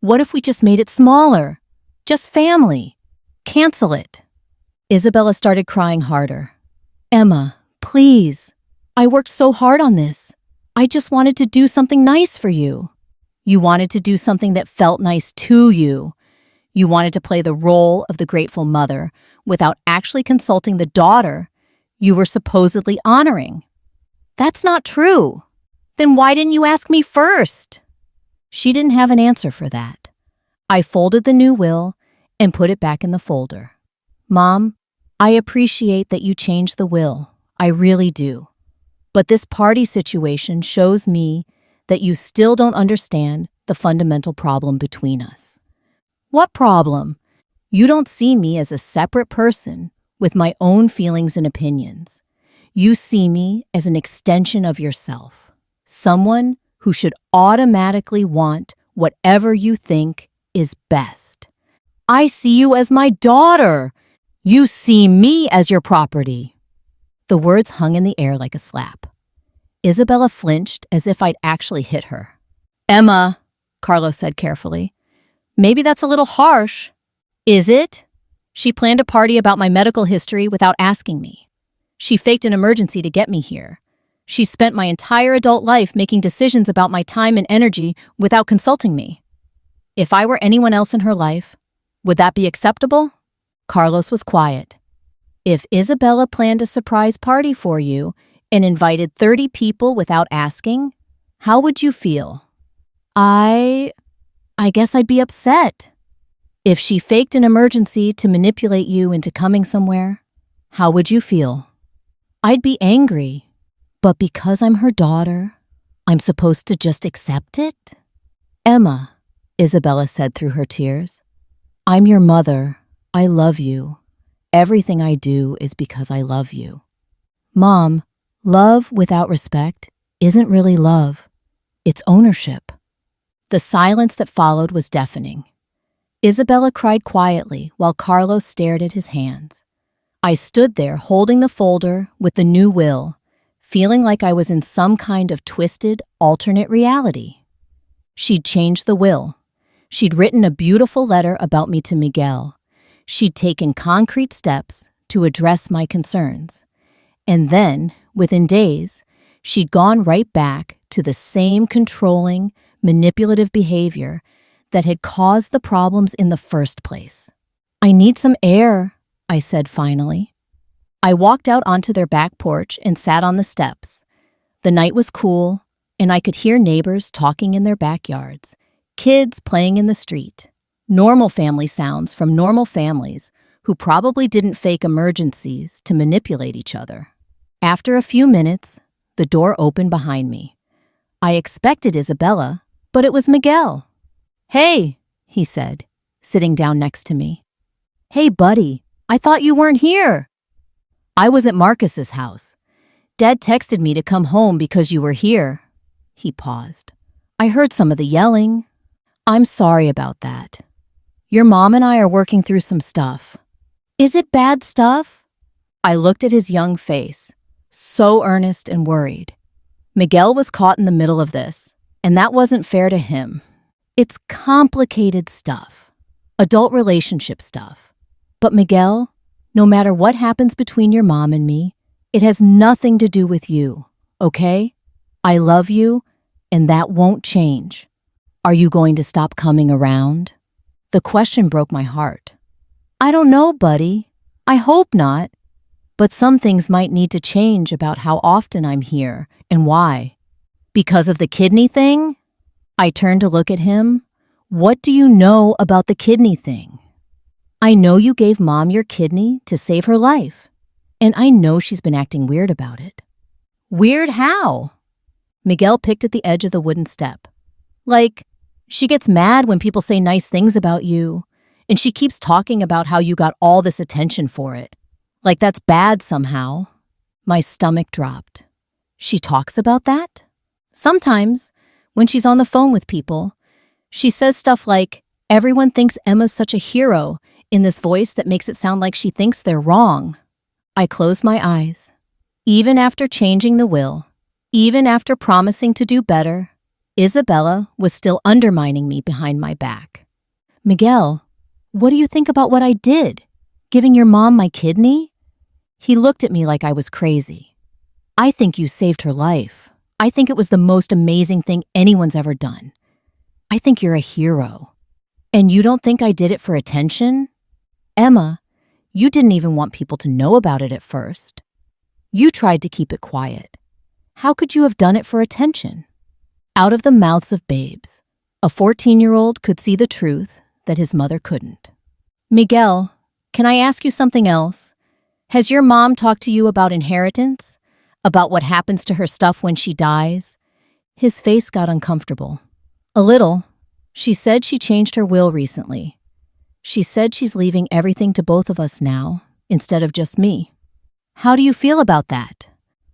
What if we just made it smaller? Just family. Cancel it." Isabella started crying harder. "Emma, please. I worked so hard on this. I just wanted to do something nice for you." "You wanted to do something that felt nice to you. You wanted to play the role of the grateful mother without actually consulting the daughter you were supposedly honoring. That's not true. Then why didn't you ask me first? She didn't have an answer for that. I folded the new will and put it back in the folder. Mom, I appreciate that you changed the will. I really do. But this party situation shows me that you still don't understand the fundamental problem between us. What problem? You don't see me as a separate person with my own feelings and opinions. You see me as an extension of yourself, someone who should automatically want whatever you think is best. I see you as my daughter. You see me as your property. The words hung in the air like a slap. Isabella flinched as if I'd actually hit her. Emma, Carlos said carefully, maybe that's a little harsh. Is it? She planned a party about my medical history without asking me. She faked an emergency to get me here. She spent my entire adult life making decisions about my time and energy without consulting me. If I were anyone else in her life, would that be acceptable? Carlos was quiet. If Isabella planned a surprise party for you and invited 30 people without asking, how would you feel? I guess I'd be upset. If she faked an emergency to manipulate you into coming somewhere, how would you feel? I'd be angry. But because I'm her daughter, I'm supposed to just accept it? Emma, Isabella said through her tears, I'm your mother. I love you. Everything I do is because I love you. Mom, love without respect isn't really love. It's ownership. The silence that followed was deafening. Isabella cried quietly while Carlos stared at his hands. I stood there holding the folder with the new will, feeling like I was in some kind of twisted, alternate reality. She'd changed the will. She'd written a beautiful letter about me to Miguel. She'd taken concrete steps to address my concerns. And then, within days, she'd gone right back to the same controlling, manipulative behavior that had caused the problems in the first place. I need some air, I said finally. I walked out onto their back porch and sat on the steps. The night was cool, and I could hear neighbors talking in their backyards, kids playing in the street, normal family sounds from normal families who probably didn't fake emergencies to manipulate each other. After a few minutes, the door opened behind me. I expected Isabella, but it was Miguel. Hey, he said, sitting down next to me. Hey, buddy, I thought you weren't here. I was at Marcus's house. Dad texted me to come home because you were here. He paused. I heard some of the yelling. I'm sorry about that. Your mom and I are working through some stuff. Is it bad stuff? I looked at his young face, so earnest and worried. Miguel was caught in the middle of this, and that wasn't fair to him. It's complicated stuff, adult relationship stuff. But Miguel, no matter what happens between your mom and me, it has nothing to do with you, okay? I love you, and that won't change. Are you going to stop coming around? The question broke my heart. I don't know, buddy. I hope not. But some things might need to change about how often I'm here and why. Because of the kidney thing? I turned to look at him. What do you know about the kidney thing? I know you gave Mom your kidney to save her life, and I know she's been acting weird about it. Weird how? Miguel picked at the edge of the wooden step. Like, she gets mad when people say nice things about you, and she keeps talking about how you got all this attention for it. Like that's bad somehow. My stomach dropped. She talks about that? Sometimes, when she's on the phone with people, she says stuff like, everyone thinks Emma's such a hero, in this voice that makes it sound like she thinks they're wrong. I closed my eyes. Even after changing the will, even after promising to do better, Isabella was still undermining me behind my back. Miguel, what do you think about what I did? Giving your mom my kidney? He looked at me like I was crazy. I think you saved her life. I think it was the most amazing thing anyone's ever done. I think you're a hero. And you don't think I did it for attention? Emma, you didn't even want people to know about it at first. You tried to keep it quiet. How could you have done it for attention? Out of the mouths of babes, a 14-year-old could see the truth that his mother couldn't. Miguel, can I ask you something else? Has your mom talked to you about inheritance? About what happens to her stuff when she dies? His face got uncomfortable. A little. She said she changed her will recently. She said she's leaving everything to both of us now, instead of just me. How do you feel about that?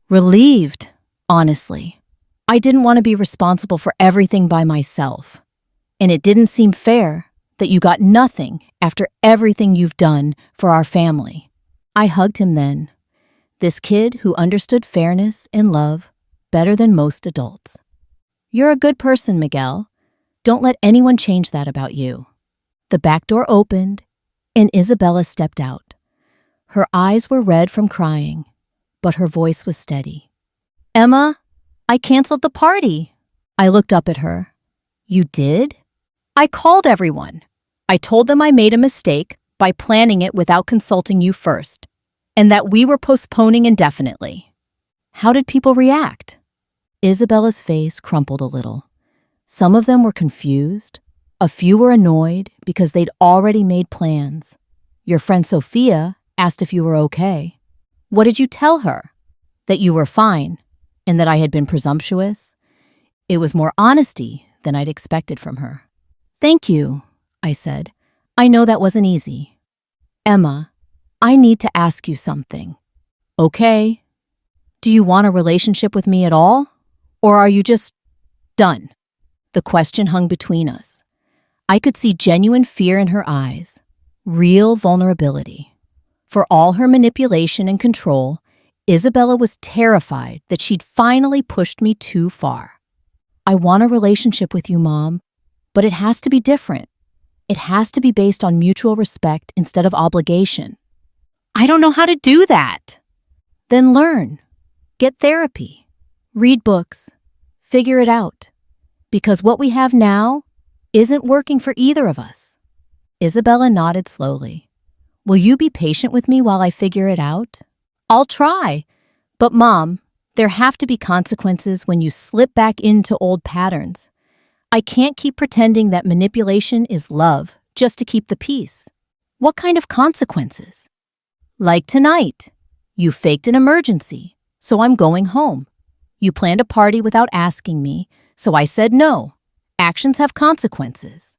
Relieved, honestly. I didn't want to be responsible for everything by myself. And it didn't seem fair that you got nothing after everything you've done for our family. I hugged him then. This kid who understood fairness and love better than most adults. You're a good person, Miguel. Don't let anyone change that about you. The back door opened, and Isabella stepped out. Her eyes were red from crying, but her voice was steady. Emma, I canceled the party. I looked up at her. You did? I called everyone. I told them I made a mistake by planning it without consulting you first, and that we were postponing indefinitely. How did people react? Isabella's face crumpled a little. Some of them were confused. A few were annoyed because they'd already made plans. Your friend Sophia asked if you were okay. What did you tell her? That you were fine, and that I had been presumptuous? It was more honesty than I'd expected from her. Thank you, I said. I know that wasn't easy. Emma, I need to ask you something. Okay. Do you want a relationship with me at all? Or are you just done? The question hung between us. I could see genuine fear in her eyes, real vulnerability. For all her manipulation and control, Isabella was terrified that she'd finally pushed me too far. I want a relationship with you, Mom, but it has to be different. It has to be based on mutual respect instead of obligation. I don't know how to do that. Then learn. Get therapy. Read books. Figure it out. Because what we have now isn't working for either of us. Isabella nodded slowly. Will you be patient with me while I figure it out? I'll try. But Mom, there have to be consequences when you slip back into old patterns. I can't keep pretending that manipulation is love just to keep the peace. What kind of consequences? Like tonight. You faked an emergency, so I'm going home. You planned a party without asking me, so I said no. Actions have consequences.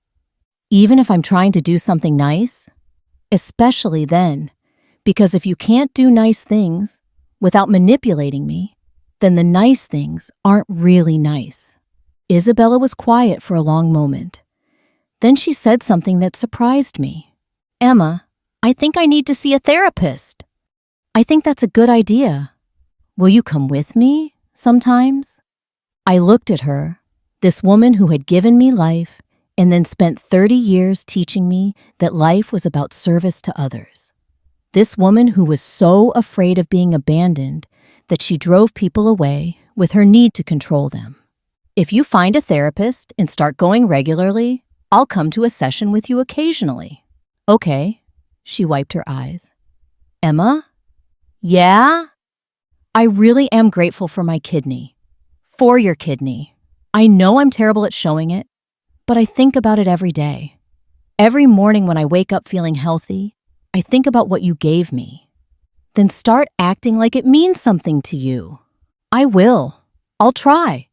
Even if I'm trying to do something nice? Especially then, because if you can't do nice things without manipulating me, then the nice things aren't really nice. Isabella was quiet for a long moment. Then she said something that surprised me. Emma, I think I need to see a therapist. I think that's a good idea. Will you come with me sometimes? I looked at her, this woman who had given me life and then spent 30 years teaching me that life was about service to others. This woman who was so afraid of being abandoned that she drove people away with her need to control them. If you find a therapist and start going regularly, I'll come to a session with you occasionally. Okay, she wiped her eyes. Emma? Yeah? I really am grateful for my kidney. For your kidney. I know I'm terrible at showing it, but I think about it every day. Every morning when I wake up feeling healthy, I think about what you gave me. Then start acting like it means something to you. I will. I'll try.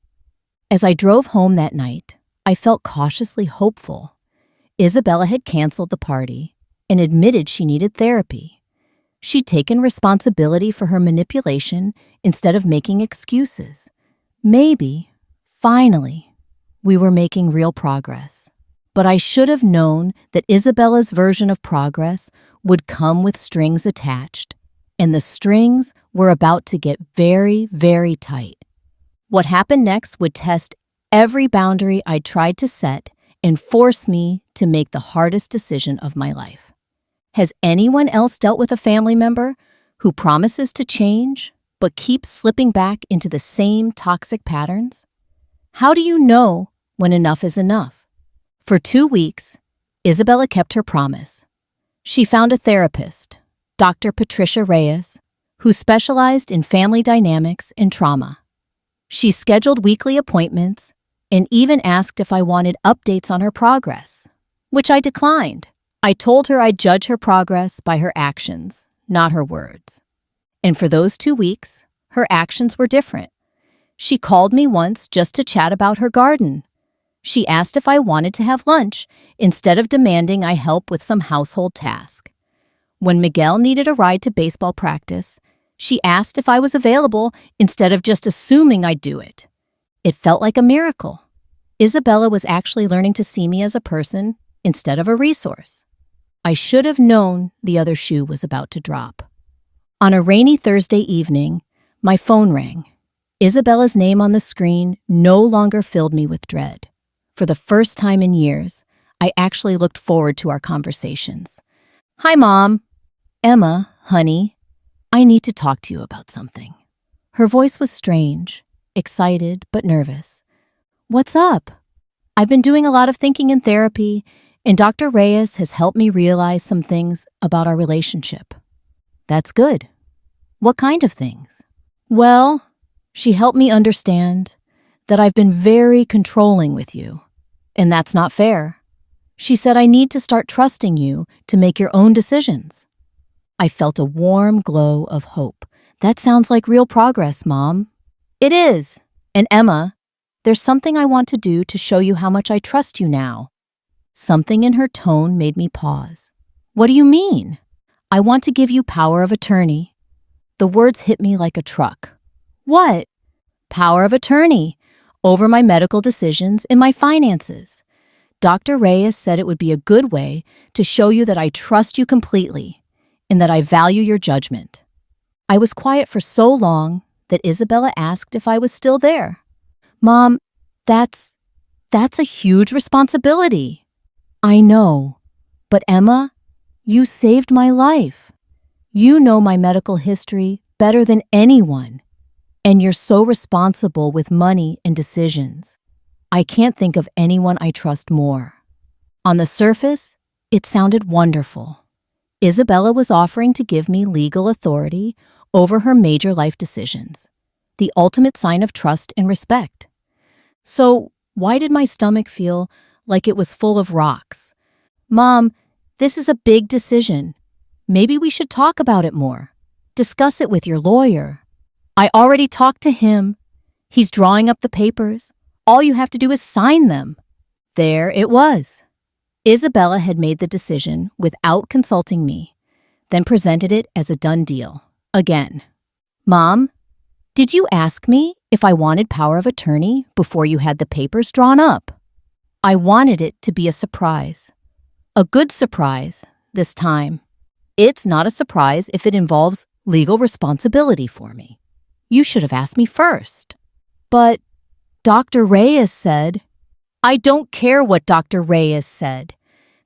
As I drove home that night, I felt cautiously hopeful. Isabella had canceled the party and admitted she needed therapy. She'd taken responsibility for her manipulation instead of making excuses. Maybe, finally, we were making real progress. But I should have known that Isabella's version of progress would come with strings attached, and the strings were about to get very, very tight. What happened next would test every boundary I tried to set and force me to make the hardest decision of my life. Has anyone else dealt with a family member who promises to change but keeps slipping back into the same toxic patterns? How do you know when enough is enough? For 2 weeks, Isabella kept her promise. She found a therapist, Dr. Patricia Reyes, who specialized in family dynamics and trauma. She scheduled weekly appointments and even asked if I wanted updates on her progress, which I declined. I told her I'd judge her progress by her actions, not her words. And for those 2 weeks, her actions were different. She called me once just to chat about her garden. She asked if I wanted to have lunch instead of demanding I help with some household task. When Miguel needed a ride to baseball practice, she asked if I was available instead of just assuming I'd do it. It felt like a miracle. Isabella was actually learning to see me as a person instead of a resource. I should have known the other shoe was about to drop. On a rainy Thursday evening, my phone rang. Isabella's name on the screen no longer filled me with dread. For the first time in years, I actually looked forward to our conversations. "Hi, Mom." "Emma, honey, I need to talk to you about something." Her voice was strange, excited but nervous. "What's up?" "I've been doing a lot of thinking in therapy, and Dr. Reyes has helped me realize some things about our relationship." "That's good. What kind of things?" "Well, she helped me understand that I've been very controlling with you, and that's not fair. She said I need to start trusting you to make your own decisions." I felt a warm glow of hope. "That sounds like real progress, Mom." "It is. And Emma, there's something I want to do to show you how much I trust you now." Something in her tone made me pause. "What do you mean?" "I want to give you power of attorney." The words hit me like a truck. "What?" "Power of attorney over my medical decisions and my finances. Dr. Reyes said it would be a good way to show you that I trust you completely and that I value your judgment." I was quiet for so long that Isabella asked if I was still there. "Mom, that's a huge responsibility." "I know, but Emma, you saved my life. You know my medical history better than anyone, and you're so responsible with money and decisions. I can't think of anyone I trust more." On the surface, it sounded wonderful. Isabella was offering to give me legal authority over her major life decisions, the ultimate sign of trust and respect. So why did my stomach feel like it was full of rocks? "Mom, this is a big decision. Maybe we should talk about it more. Discuss it with your lawyer." "I already talked to him. He's drawing up the papers. All you have to do is sign them." There it was. Isabella had made the decision without consulting me, then presented it as a done deal. Again. "Mom, did you ask me if I wanted power of attorney before you had the papers drawn up?" I wanted it to be a surprise. A good surprise this time. It's not a surprise if it involves legal responsibility for me. "You should have asked me first." "But Dr. Reyes said..." "I don't care what Dr. Reyes said.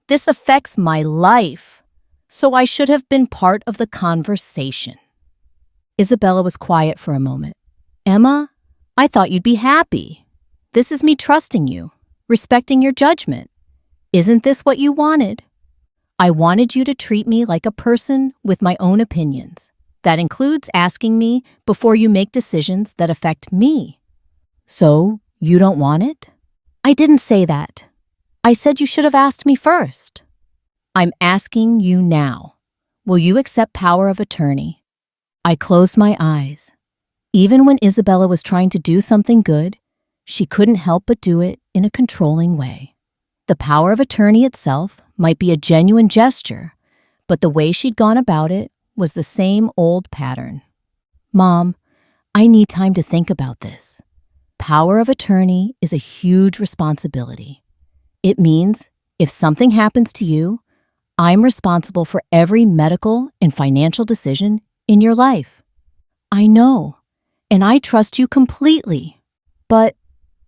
This affects my life, so I should have been part of the conversation." Isabella was quiet for a moment. "Emma, I thought you'd be happy. This is me trusting you, respecting your judgment. Isn't this what you wanted?" "I wanted you to treat me like a person with my own opinions. That includes asking me before you make decisions that affect me." "So, you don't want it?" "I didn't say that. I said you should have asked me first." "I'm asking you now. Will you accept power of attorney?" I closed my eyes. Even when Isabella was trying to do something good, she couldn't help but do it in a controlling way. The power of attorney itself might be a genuine gesture, but the way she'd gone about it was the same old pattern. "Mom, I need time to think about this. Power of attorney is a huge responsibility. It means if something happens to you, I'm responsible for every medical and financial decision in your life." "I know, and I trust you completely. But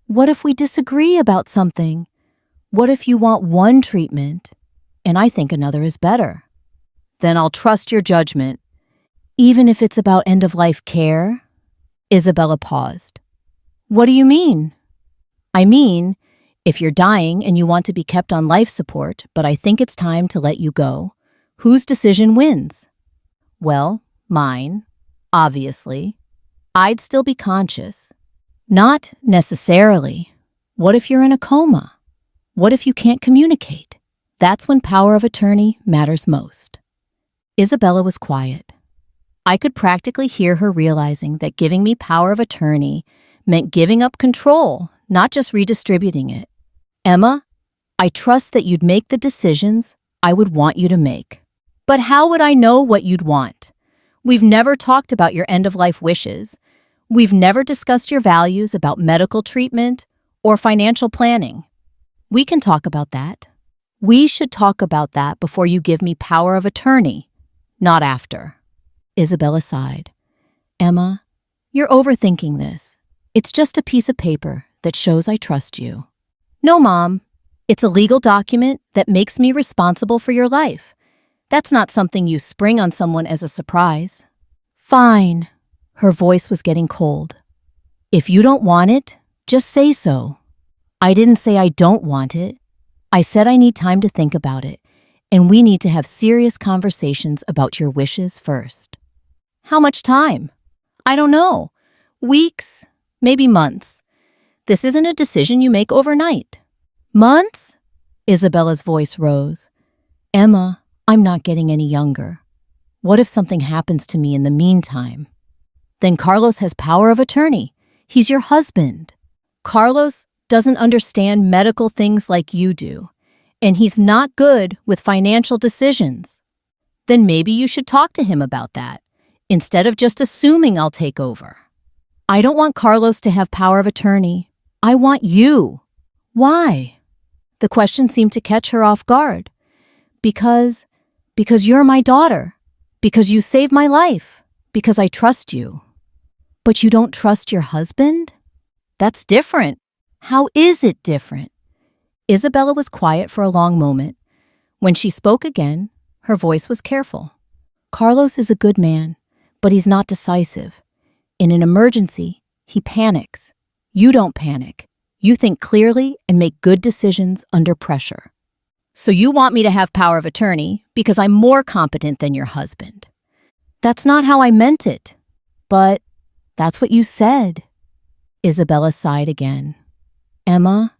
what if we disagree about something? What if you want one treatment and I think another is better?" "Then I'll trust your judgment." "Even if it's about end-of-life care?" Isabella paused. "What do you mean?" "I mean, If you're dying and you want to be kept on life support, but I think it's time to let you go, whose decision wins? Well, mine, obviously. I'd still be conscious. Not necessarily. What if you're in a coma? What if you can't communicate? That's when power of attorney matters most. Isabella was quiet. I could practically hear her realizing that giving me power of attorney meant giving up control, not just redistributing it. Emma, I trust that you'd make the decisions I would want you to make. But how would I know what you'd want? We've never talked about your end-of-life wishes. We've never discussed your values about medical treatment or financial planning. We can talk about that. We should talk about that before you give me power of attorney, not after. Isabella sighed. Emma, you're overthinking this. It's just a piece of paper that shows I trust you. No, Mom. It's a legal document that makes me responsible for your life. That's not something you spring on someone as a surprise. Fine. Her voice was getting cold. If you don't want it, just say so. I didn't say I don't want it. I said I need time to think about it, and we need to have serious conversations about your wishes first. How much time? I don't know. Weeks, maybe months. This isn't a decision you make overnight. Months? Isabella's voice rose. Emma, I'm not getting any younger. What if something happens to me in the meantime? Then Carlos has power of attorney. He's your husband. Carlos doesn't understand medical things like you do, and he's not good with financial decisions. Then maybe you should talk to him about that, instead of just assuming I'll take over. I don't want Carlos to have power of attorney. I want you. Why? The question seemed to catch her off guard. Because you're my daughter. Because you saved my life. Because I trust you. But you don't trust your husband? That's different. How is it different? Isabella was quiet for a long moment. When she spoke again, her voice was careful. Carlos is a good man, but he's not decisive. In an emergency, he panics. You don't panic. You think clearly and make good decisions under pressure. So you want me to have power of attorney because I'm more competent than your husband. That's not how I meant it. But that's what you said. Isabella sighed again. Emma,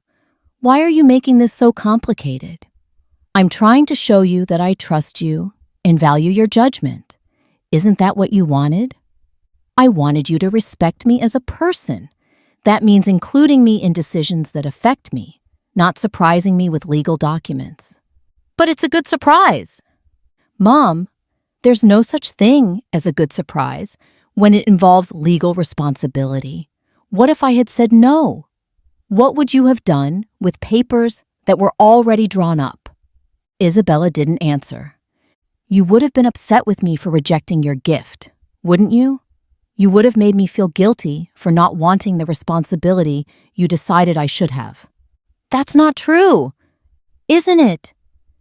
why are you making this so complicated? I'm trying to show you that I trust you and value your judgment. Isn't that what you wanted? I wanted you to respect me as a person. That means including me in decisions that affect me, not surprising me with legal documents. But it's a good surprise. Mom, there's no such thing as a good surprise when it involves legal responsibility. What if I had said no? What would you have done with papers that were already drawn up? Isabella didn't answer. You would have been upset with me for rejecting your gift, wouldn't you? You would have made me feel guilty for not wanting the responsibility you decided I should have. That's not true, isn't it?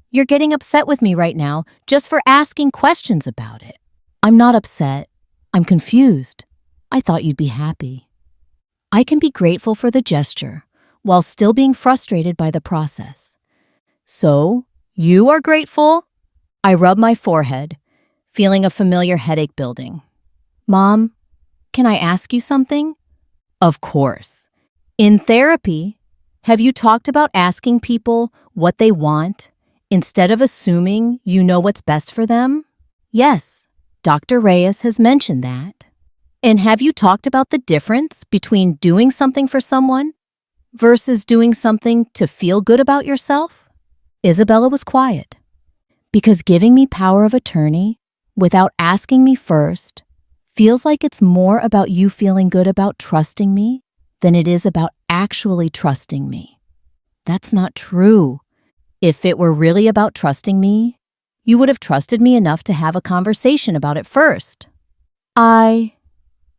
You're getting upset with me right now just for asking questions about it. I'm not upset. I'm confused. I thought you'd be happy. I can be grateful for the gesture while still being frustrated by the process. So, you are grateful? I rub my forehead, feeling a familiar headache building. Mom, can I ask you something? Of course. In therapy, have you talked about asking people what they want instead of assuming you know what's best for them? Yes, Dr. Reyes has mentioned that. And have you talked about the difference between doing something for someone versus doing something to feel good about yourself? Isabella was quiet. Because giving me power of attorney without asking me first feels like it's more about you feeling good about trusting me than it is about actually trusting me. That's not true. If it were really about trusting me, you would have trusted me enough to have a conversation about it first. I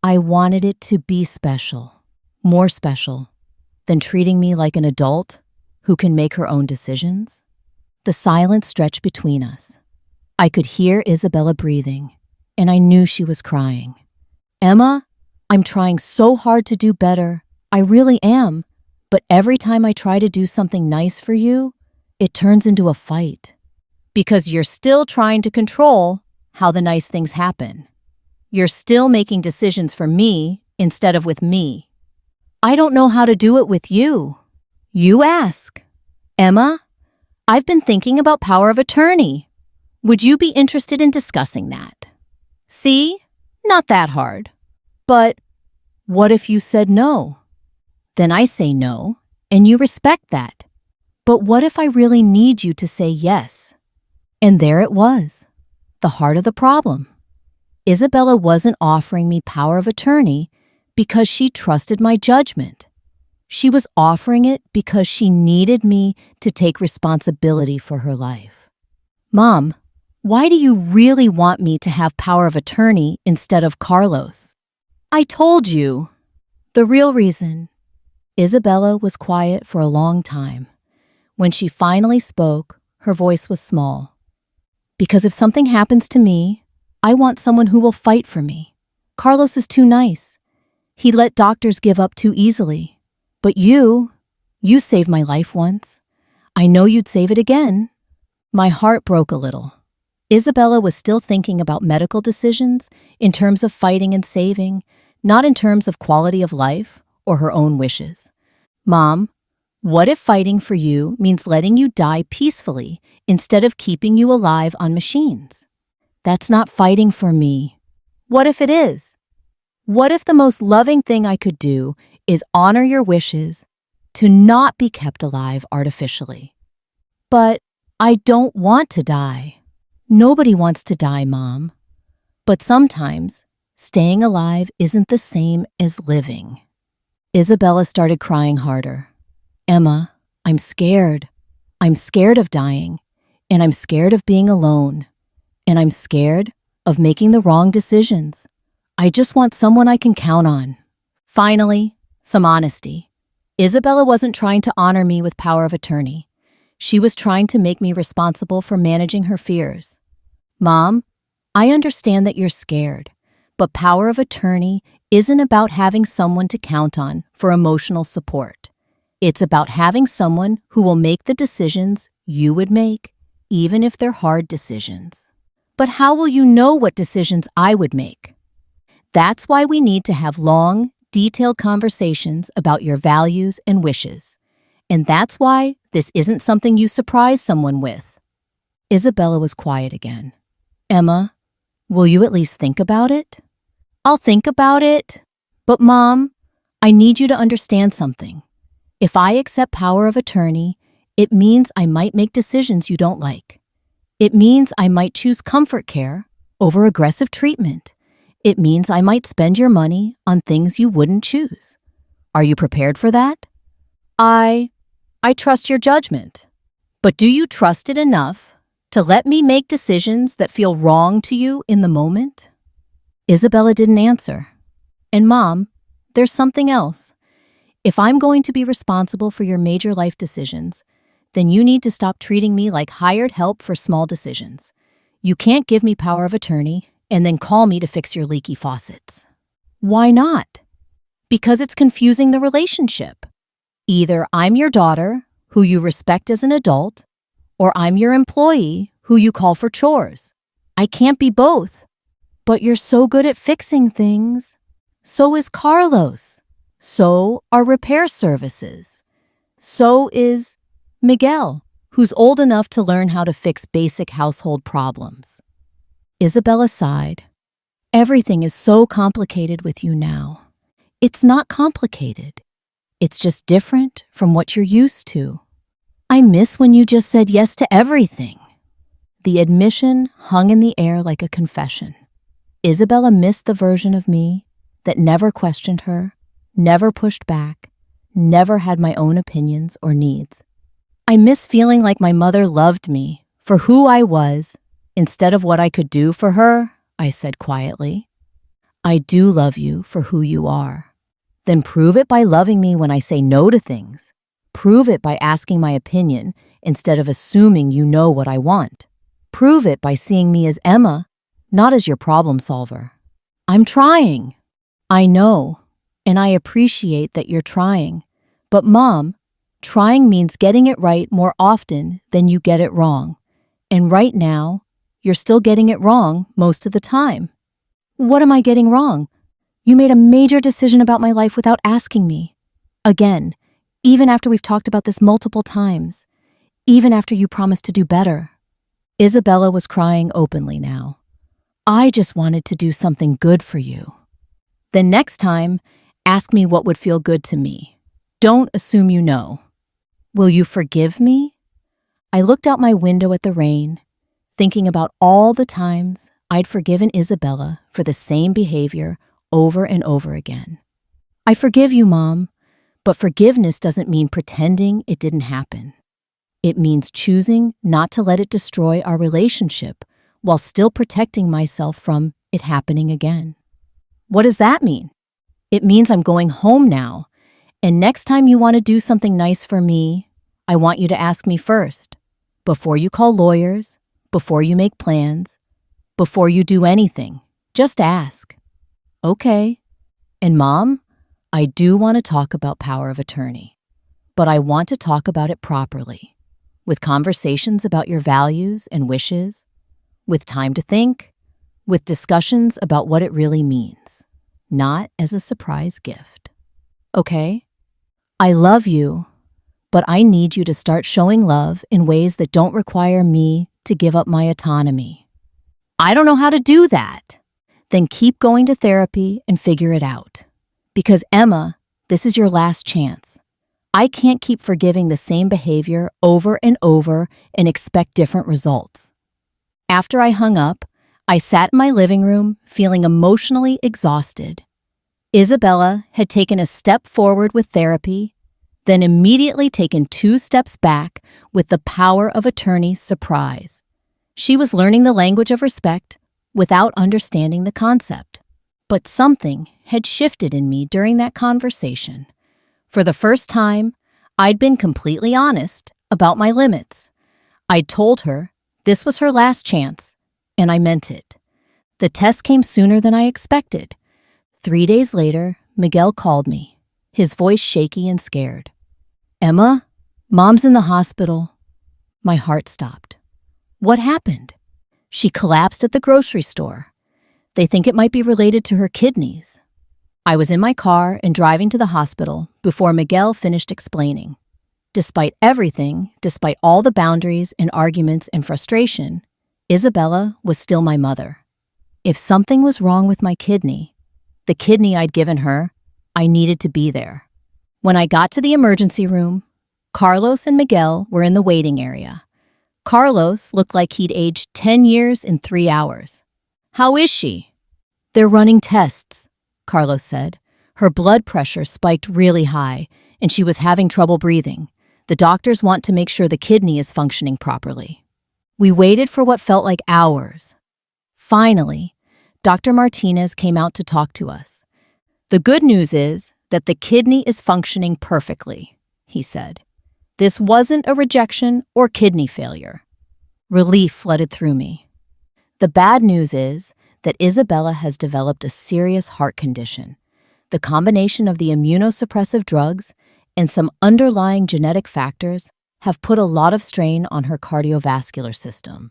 wanted it to be special, more special, than treating me like an adult who can make her own decisions. The silence stretched between us. I could hear Isabella breathing, and I knew she was crying. Emma, I'm trying so hard to do better. I really am. But every time I try to do something nice for you, it turns into a fight. Because you're still trying to control how the nice things happen. You're still making decisions for me instead of with me. I don't know how to do it with you. You ask. Emma, I've been thinking about power of attorney. Would you be interested in discussing that? See? Not that hard. But what if you said no? Then I say no, and you respect that. But what if I really need you to say yes? And there it was, the heart of the problem. Isabella wasn't offering me power of attorney because she trusted my judgment. She was offering it because she needed me to take responsibility for her life. Mom, why do you really want me to have power of attorney instead of Carlos? I told you. The real reason. Isabella was quiet for a long time. When she finally spoke, her voice was small. Because if something happens to me, I want someone who will fight for me. Carlos is too nice. He let doctors give up too easily. But you saved my life once. I know you'd save it again. My heart broke a little. Isabella was still thinking about medical decisions in terms of fighting and saving, not in terms of quality of life or her own wishes. Mom, what if fighting for you means letting you die peacefully instead of keeping you alive on machines? That's not fighting for me. What if it is? What if the most loving thing I could do is honor your wishes to not be kept alive artificially? But I don't want to die. Nobody wants to die, Mom. But sometimes staying alive isn't the same as living. Isabella started crying harder. Emma, I'm scared. I'm scared of dying, and I'm scared of being alone, and I'm scared of making the wrong decisions. I just want someone I can count on. Finally, some honesty. Isabella wasn't trying to honor me with power of attorney. She was trying to make me responsible for managing her fears. Mom, I understand that you're scared, but power of attorney isn't about having someone to count on for emotional support. It's about having someone who will make the decisions you would make, even if they're hard decisions. But how will you know what decisions I would make? That's why we need to have long, detailed conversations about your values and wishes. And that's why this isn't something you surprise someone with. Isabella was quiet again. Emma, will you at least think about it? I'll think about it. But Mom, I need you to understand something. If I accept power of attorney, it means I might make decisions you don't like. It means I might choose comfort care over aggressive treatment. It means I might spend your money on things you wouldn't choose. Are you prepared for that? I trust your judgment. But do you trust it enough to let me make decisions that feel wrong to you in the moment? Isabella didn't answer. And Mom, there's something else. If I'm going to be responsible for your major life decisions, then you need to stop treating me like hired help for small decisions. You can't give me power of attorney and then call me to fix your leaky faucets. Why not? Because it's confusing the relationship. Either I'm your daughter, who you respect as an adult, or I'm your employee, who you call for chores. I can't be both. But you're so good at fixing things. So is Carlos. So are repair services. So is Miguel, who's old enough to learn how to fix basic household problems. Isabella sighed. Everything is so complicated with you now. It's not complicated. It's just different from what you're used to. I miss when you just said yes to everything. The admission hung in the air like a confession. Isabella missed the version of me that never questioned her, never pushed back, never had my own opinions or needs. I miss feeling like my mother loved me for who I was instead of what I could do for her, I said quietly. I do love you for who you are. Then prove it by loving me when I say no to things. Prove it by asking my opinion instead of assuming you know what I want. Prove it by seeing me as Emma, not as your problem solver. I'm trying. I know, and I appreciate that you're trying, But Mom, trying means getting it right more often than you get it wrong. And right now, you're still getting it wrong most of the time. What am I getting wrong? You made a major decision about my life without asking me. Again, even after we've talked about this multiple times. Even after you promised to do better. Isabella was crying openly now. I just wanted to do something good for you. Then next time, ask me what would feel good to me. Don't assume you know. Will you forgive me? I looked out my window at the rain, thinking about all the times I'd forgiven Isabella for the same behavior over and over again. I forgive you, Mom, but forgiveness doesn't mean pretending it didn't happen. It means choosing not to let it destroy our relationship while still protecting myself from it happening again. What does that mean? It means I'm going home now, and next time you want to do something nice for me, I want you to ask me first, before you call lawyers, before you make plans, before you do anything. Just ask. Okay. And Mom, I do want to talk about power of attorney, but I want to talk about it properly, with conversations about your values and wishes, with time to think, with discussions about what it really means, not as a surprise gift. Okay? I love you, but I need you to start showing love in ways that don't require me to give up my autonomy. I don't know how to do that. Then keep going to therapy and figure it out. Because Emma, this is your last chance. I can't keep forgiving the same behavior over and over and expect different results. After I hung up, I sat in my living room feeling emotionally exhausted. Isabella had taken a step forward with therapy, then immediately taken 2 steps back with the power of attorney surprise. She was learning the language of respect without understanding the concept. But something had shifted in me during that conversation. For the first time, I'd been completely honest about my limits. I'd told her this was her last chance, and I meant it. The test came sooner than I expected. 3 days later, Miguel called me, his voice shaky and scared. Emma, Mom's in the hospital. My heart stopped. What happened? She collapsed at the grocery store. They think it might be related to her kidneys. I was in my car and driving to the hospital before Miguel finished explaining. Despite everything, despite all the boundaries and arguments and frustration, Isabella was still my mother. If something was wrong with my kidney, the kidney I'd given her, I needed to be there. When I got to the emergency room, Carlos and Miguel were in the waiting area. Carlos looked like he'd aged 10 years in 3 hours. How is she? They're running tests, Carlos said. Her blood pressure spiked really high, and she was having trouble breathing. The doctors want to make sure the kidney is functioning properly. We waited for what felt like hours. Finally, Dr. Martinez came out to talk to us. The good news is that the kidney is functioning perfectly, he said. This wasn't a rejection or kidney failure. Relief flooded through me. The bad news is that Isabella has developed a serious heart condition. The combination of the immunosuppressive drugs and some underlying genetic factors have put a lot of strain on her cardiovascular system.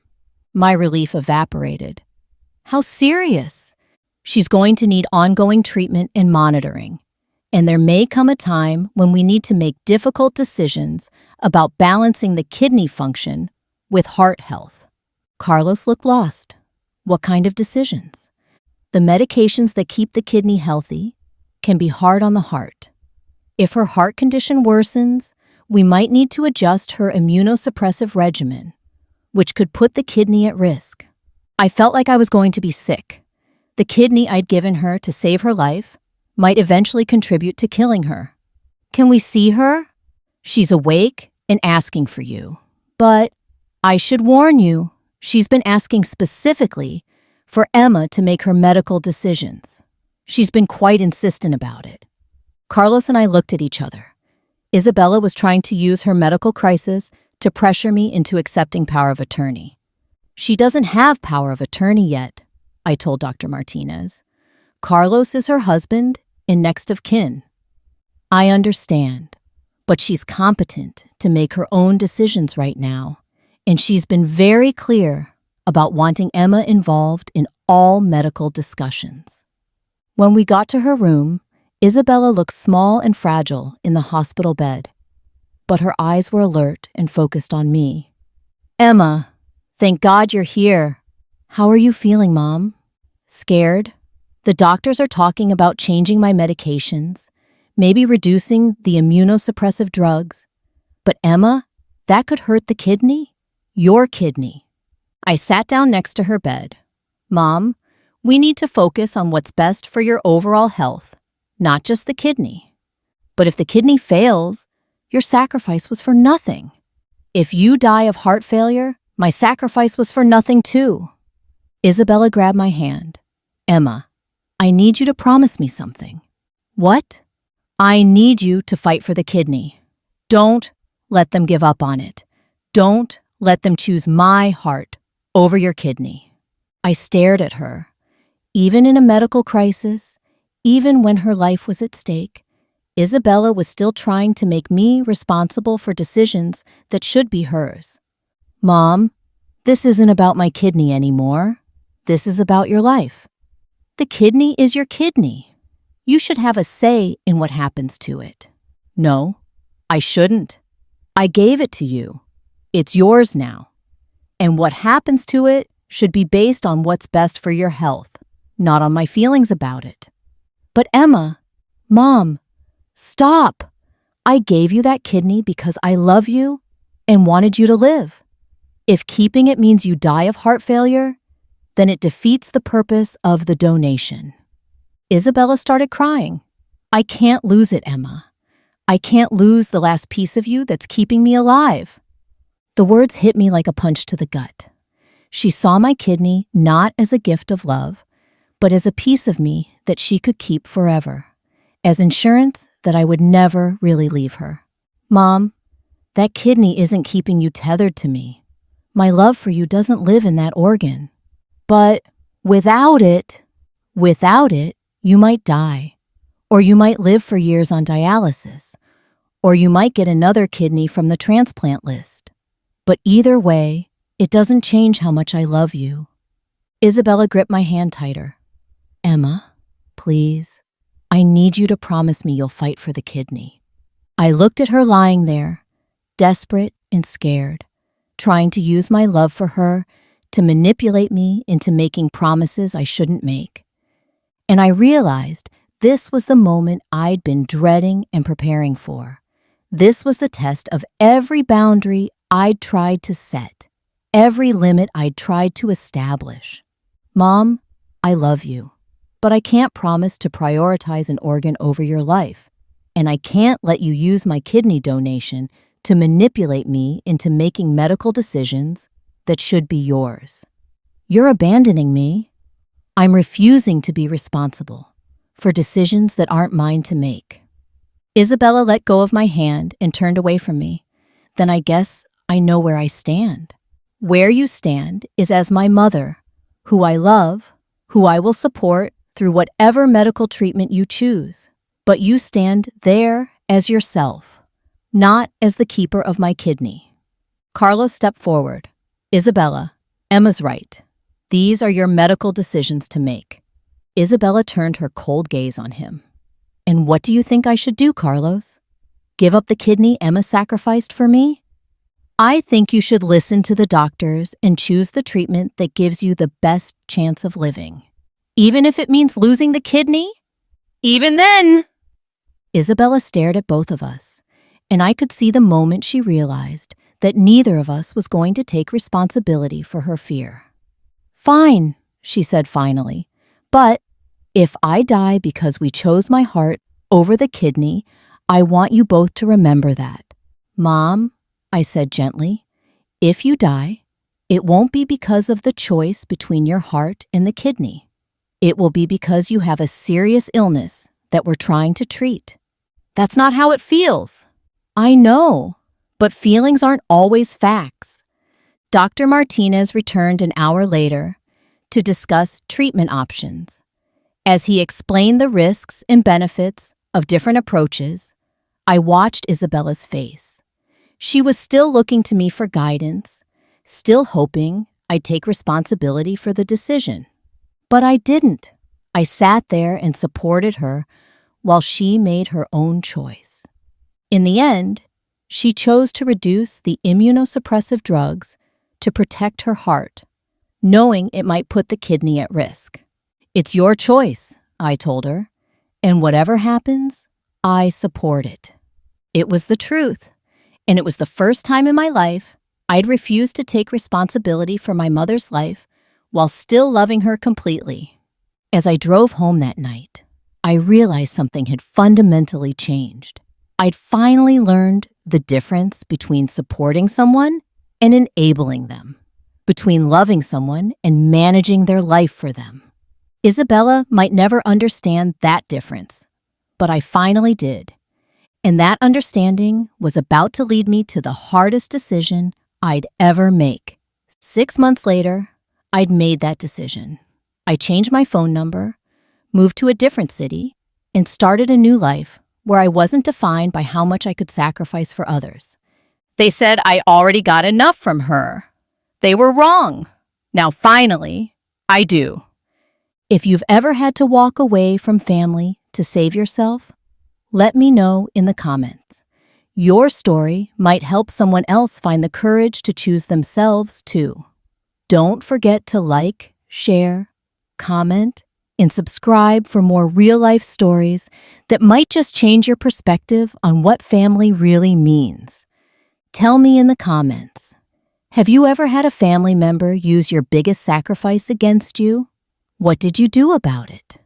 My relief evaporated. How serious? She's going to need ongoing treatment and monitoring. And there may come a time when we need to make difficult decisions about balancing the kidney function with heart health. Carlos looked lost. What kind of decisions? The medications that keep the kidney healthy can be hard on the heart. If her heart condition worsens, we might need to adjust her immunosuppressive regimen, which could put the kidney at risk. I felt like I was going to be sick. The kidney I'd given her to save her life might eventually contribute to killing her. Can we see her? She's awake and asking for you. But I should warn you, she's been asking specifically for Emma to make her medical decisions. She's been quite insistent about it. Carlos and I looked at each other. Isabella was trying to use her medical crisis to pressure me into accepting power of attorney. She doesn't have power of attorney yet, I told Dr. Martinez. Carlos is her husband and next of kin. I understand. but she's competent to make her own decisions right now, and she's been very clear about wanting Emma involved in all medical discussions. When we got to her room, Isabella looked small and fragile in the hospital bed, but her eyes were alert and focused on me. "Emma, thank God you're here. How are you feeling, Mom?" "Scared. The doctors are talking about changing my medications, maybe reducing the immunosuppressive drugs. But Emma, that could hurt the kidney. Your kidney." I sat down next to her bed. "Mom, we need to focus on what's best for your overall health, not just the kidney. But if the kidney fails, your sacrifice was for nothing. If you die of heart failure, my sacrifice was for nothing too." Isabella grabbed my hand. "Emma, I need you to promise me something." "What?" "I need you to fight for the kidney. Don't let them give up on it. Don't let them choose my heart over your kidney." I stared at her. Even in a medical crisis, even when her life was at stake, Isabella was still trying to make me responsible for decisions that should be hers. "Mom, this isn't about my kidney anymore. This is about your life. The kidney is your kidney. You should have a say in what happens to it." "No, I shouldn't. I gave it to you. It's yours now. And what happens to it should be based on what's best for your health, not on my feelings about it." "But Emma, Mom, stop. I gave you that kidney because I love you and wanted you to live. If keeping it means you die of heart failure, then it defeats the purpose of the donation." Isabella started crying. "I can't lose it, Emma. I can't lose the last piece of you that's keeping me alive." The words hit me like a punch to the gut. She saw my kidney not as a gift of love, but as a piece of me that she could keep forever, as insurance that I would never really leave her. "Mom, that kidney isn't keeping you tethered to me. My love for you doesn't live in that organ. But without it, you might die, or you might live for years on dialysis, or you might get another kidney from the transplant list. But either way, it doesn't change how much I love you." Isabella gripped my hand tighter. "Emma, please, I need you to promise me you'll fight for the kidney." I looked at her lying there, desperate and scared, trying to use my love for her to manipulate me into making promises I shouldn't make. And I realized this was the moment I'd been dreading and preparing for. This was the test of every boundary I'd tried to set, every limit I'd tried to establish. "Mom, I love you, but I can't promise to prioritize an organ over your life, and I can't let you use my kidney donation to manipulate me into making medical decisions that should be yours. You're abandoning me. I'm refusing to be responsible for decisions that aren't mine to make." Isabella let go of my hand and turned away from me. "Then I guess I know where I stand. Where you stand is as my mother, who I love, who I will support through whatever medical treatment you choose. But you stand there as yourself, not as the keeper of my kidney." Carlos stepped forward. "Isabella, Emma's right. These are your medical decisions to make." Isabella turned her cold gaze on him. "And what do you think I should do, Carlos? Give up the kidney Emma sacrificed for me? I think you should listen to the doctors and choose the treatment that gives you the best chance of living. Even if it means losing the kidney? Even then!" Isabella stared at both of us, and I could see the moment she realized that neither of us was going to take responsibility for her fear. "Fine," she said finally, "but if I die because we chose my heart over the kidney, I want you both to remember that." "Mom," I said gently, "if you die, it won't be because of the choice between your heart and the kidney. It will be because you have a serious illness that we're trying to treat." "That's not how it feels." "I know, but feelings aren't always facts." Dr. Martinez returned an hour later to discuss treatment options. As he explained the risks and benefits of different approaches, I watched Isabella's face. She was still looking to me for guidance, still hoping I'd take responsibility for the decision. But I didn't. I sat there and supported her while she made her own choice. In the end, she chose to reduce the immunosuppressive drugs to protect her heart, knowing it might put the kidney at risk. It's your choice, I told her, and whatever happens, I support it. It was the truth, and it was the first time in my life I'd refused to take responsibility for my mother's life while still loving her completely. As I drove home that night, I realized something had fundamentally changed. I'd finally learned the difference between supporting someone and enabling them, between loving someone and managing their life for them. Isabella might never understand that difference, but I finally did. And that understanding was about to lead me to the hardest decision I'd ever make. 6 months later, I'd made that decision. I changed my phone number, moved to a different city, and started a new life where I wasn't defined by how much I could sacrifice for others. They said I already got enough from her. They were wrong. Now finally, I do. If you've ever had to walk away from family to save yourself, let me know in the comments. Your story might help someone else find the courage to choose themselves too. Don't forget to like, share, comment, and subscribe for more real-life stories that might just change your perspective on what family really means. Tell me in the comments, have you ever had a family member use your biggest sacrifice against you? What did you do about it?